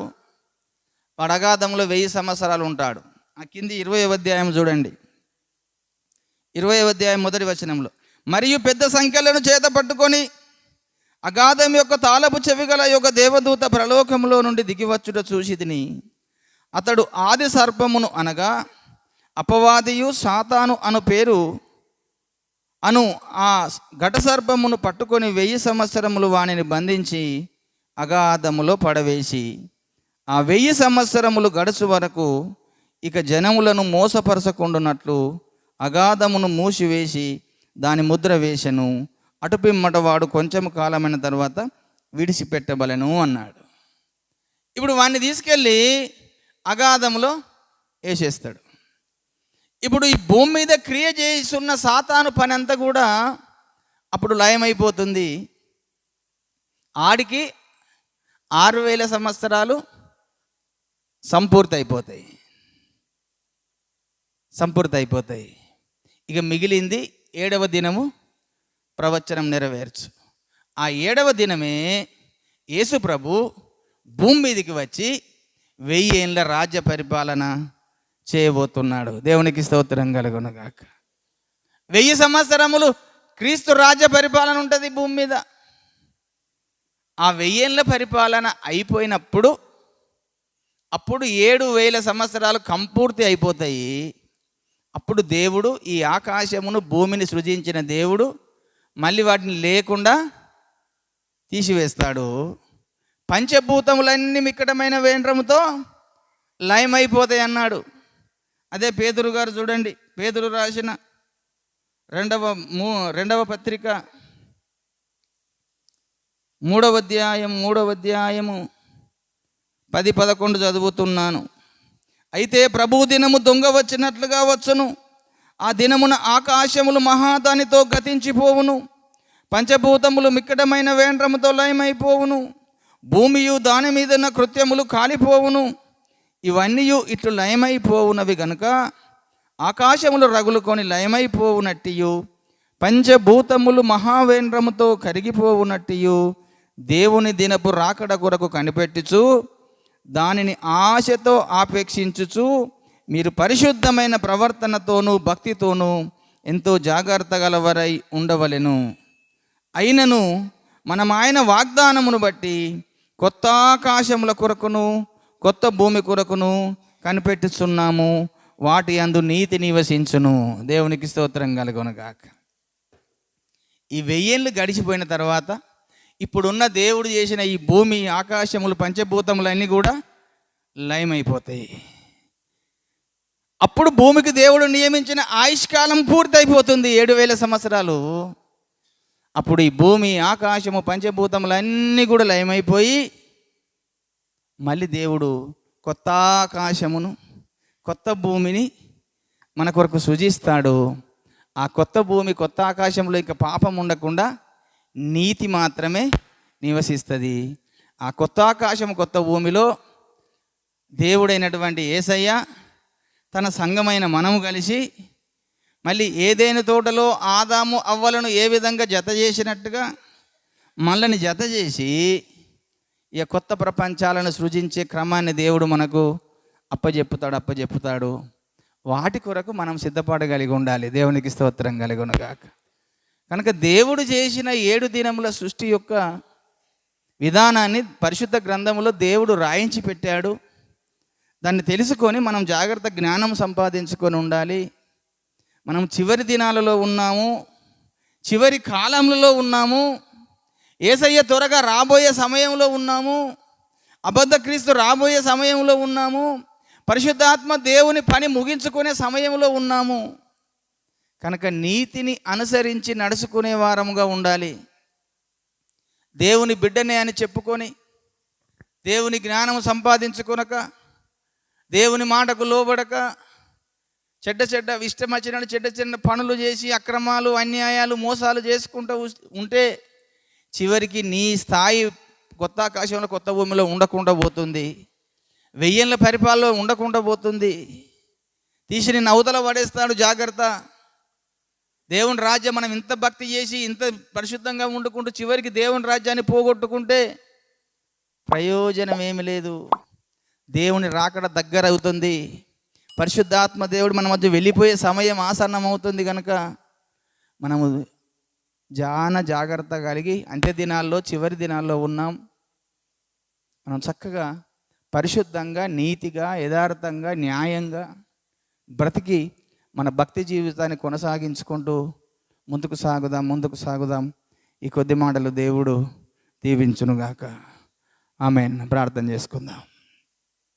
వాడు అగాధంలో 1000 సంవత్సరాలు ఉంటాడు. ఆ కింది 20వ అధ్యాయం చూడండి, 20వ అధ్యాయం 1వ వచనంలో. మరియు పెద్ద సంఖ్యలను చేత పట్టుకొని అగాధం యొక్క తాళపు చెవిగల యొక్క దేవదూత ప్రలోకంలో నుండి దిగివచ్చుట చూసితిని. అతడు ఆది సర్పమును అనగా అపవాదియు సాతాను అను పేరు ఆ ఘట సర్పమును పట్టుకొని 1000 సంవత్సరములు వానిని బంధించి అగాధములో పడవేసి ఆ 1000 సంవత్సరములు గడుచు వరకు ఇక జనములను మోసపరచకుండునట్లు అగాధమును మూసివేసి దాని ముద్ర వేసెను. అటుపిమ్మట వాడు కొంచెము కాలమైన తర్వాత విడిచిపెట్టబలెను అన్నాడు. ఇప్పుడు వాడిని తీసుకెళ్ళి అగాధములో వేసేస్తాడు. ఇప్పుడు ఈ భూమి మీద క్రియ చేస్తున్న సాతాను పని అంతా కూడా అప్పుడు లయమైపోతుంది. ఆడికి 6000 సంవత్సరాలు సంపూర్తి అయిపోతాయి. ఇక మిగిలింది 7వ దినము ప్రవచనం నెరవేర్చు. ఆ 7వ దినమే యేసు ప్రభు భూమి మీదకి వచ్చి 1000 ఏళ్ళ రాజ్య పరిపాలన చేయబోతున్నాడు. దేవునికి స్తోత్రం కలుగునుగాక. 1000 సంవత్సరములు క్రీస్తు రాజ్య పరిపాలన ఉంటుంది భూమి మీద. ఆ 1000 ఏళ్ళ పరిపాలన అయిపోయినప్పుడు అప్పుడు 7000 సంవత్సరాలు సంపూర్తి అయిపోతాయి. అప్పుడు దేవుడు ఈ ఆకాశమును భూమిని సృజించిన దేవుడు మళ్ళీ వాటిని లేకుండా తీసివేస్తాడు. పంచభూతములన్నీ మిక్కటమైన వేండ్రముతో లయమైపోతాయి అన్నాడు. అదే పేతురు గారు చూడండి, పేతురు రాసిన రెండవ పత్రిక 3వ అధ్యాయము 10-11 చదువుతున్నాను. అయితే ప్రభు దినము దొంగ వచ్చినట్లుగా వచ్చును. ఆ దినమున ఆకాశములు మహాదానితో గతించిపోవును, పంచభూతములు మిక్కటమైన వేండ్రముతో లయమైపోవును, భూమియు దాని మీదన్న కృత్యములు కాలిపోవును. ఇవన్నీ ఇట్లు లయమైపోవునవి గనుక ఆకాశములు రగులుకొని లయమైపోవునట్టియు పంచభూతములు మహావేంద్రముతో కరిగిపోవునట్టియు దేవుని దినపు రాకడ కొరకు కనిపెట్టుచు దానిని ఆశతో ఆపేక్షించుచు మీరు పరిశుద్ధమైన ప్రవర్తనతోనూ భక్తితోనూ ఎంతో జాగ్రత్త గలవరై ఉండవలెను. అయినను మనం ఆయన వాగ్దానమును బట్టి కొత్త ఆకాశముల కొరకును కొత్త భూమి కొరకును కనిపెట్టుచున్నాము. వాటి యందు నీతి నివసించును. దేవునికి స్తోత్రం కలుగునుగాక. ఈ 1000 ఏళ్ళు గడిచిపోయిన తర్వాత ఇప్పుడున్న దేవుడు చేసిన ఈ భూమి, ఆకాశములు, పంచభూతములు అన్నీ కూడా లయమైపోతాయి. అప్పుడు భూమికి దేవుడు నియమించిన ఆయుష్కాలం పూర్తయిపోతుంది, 7000 సంవత్సరాలు. అప్పుడు ఈ భూమి, ఆకాశము, పంచభూతములు అన్నీ కూడా లయమైపోయి మళ్ళీ దేవుడు కొత్త ఆకాశమును కొత్త భూమిని మన కొరకు సృజిస్తాడు. ఆ కొత్త భూమి, కొత్త ఆకాశంలో ఇక పాపం ఉండకుండా నీతి మాత్రమే నివసిస్తుంది. ఆ కొత్త ఆకాశం, కొత్త భూమిలో దేవుడైనటువంటి యేసయ్య తన సంఘమైన మనము కలిసి మళ్ళీ ఏదైనా తోటలో ఆదాము అవ్వలను ఏ విధంగా జత చేసినట్టుగా మనల్ని జత చేసి ఇక కొత్త ప్రపంచాలను సృజించే క్రమాన్ని దేవుడు మనకు అప్పచెప్పుతాడు. వాటి కొరకు మనం సిద్ధపడగలిగి ఉండాలి. దేవునికి స్తోత్రం కలుగునుగాక. కనుక దేవుడు చేసిన 7 దినముల సృష్టి యొక్క విధానాన్ని పరిశుద్ధ గ్రంథములో దేవుడు రాయించి పెట్టాడు. దాన్ని తెలుసుకొని మనం జాగ్రత్త జ్ఞానం సంపాదించుకొని ఉండాలి. మనం చివరి దినాలలో ఉన్నాము, చివరి కాలంలో ఉన్నాము, యేసయ్య త్వరగా రాబోయే సమయంలో ఉన్నాము, అబద్ధ క్రీస్తు రాబోయే సమయంలో ఉన్నాము, పరిశుద్ధాత్మ దేవుని పని ముగించుకునే సమయంలో ఉన్నాము. కనుక నీతిని అనుసరించి నడుచుకునే వారముగా ఉండాలి. దేవుని బిడ్డనే అని చెప్పుకొని దేవుని జ్ఞానం సంపాదించుకొనక, దేవుని మాటకు లోబడక, చెడ్డ ఇష్టం వచ్చినట్టు చెడ్డ పనులు చేసి అక్రమాలు, అన్యాయాలు, మోసాలు చేసుకుంటూ ఉంటే చివరికి నీ స్థాయి కొత్త ఆకాశంలో కొత్త భూమిలో ఉండకుండా పోతుంది. 1000 ఏళ్ళ పరిపాలనలో ఉండకుండా పోతుంది. తీసి నిన్ను అవతల పడేస్తాడు. జాగ్రత్త. దేవుని రాజ్యం మనం ఇంత భక్తి చేసి ఇంత పరిశుద్ధంగా వండుకుంటూ చివరికి దేవుని రాజ్యాన్ని పోగొట్టుకుంటే ప్రయోజనం ఏమి లేదు. దేవుని రాకడ దగ్గర అవుతుంది. పరిశుద్ధాత్మ దేవుడు మన మధ్య వెళ్ళిపోయే సమయం ఆసన్నం అవుతుంది. కనుక మనము జాగ్రత్త కలిగి అంత్య దినాల్లో, చివరి దినాల్లో ఉన్నాం. మనం చక్కగా పరిశుద్ధంగా, నీతిగా, యథార్థంగా, న్యాయంగా బ్రతికి మన భక్తి జీవితాన్ని కొనసాగించుకుంటూ ముందుకు సాగుదాం. ఈ కొద్ది మాటలు దేవుడు దీవించునుగాక. ఆమేన్. ప్రార్థన చేసుకుందాం.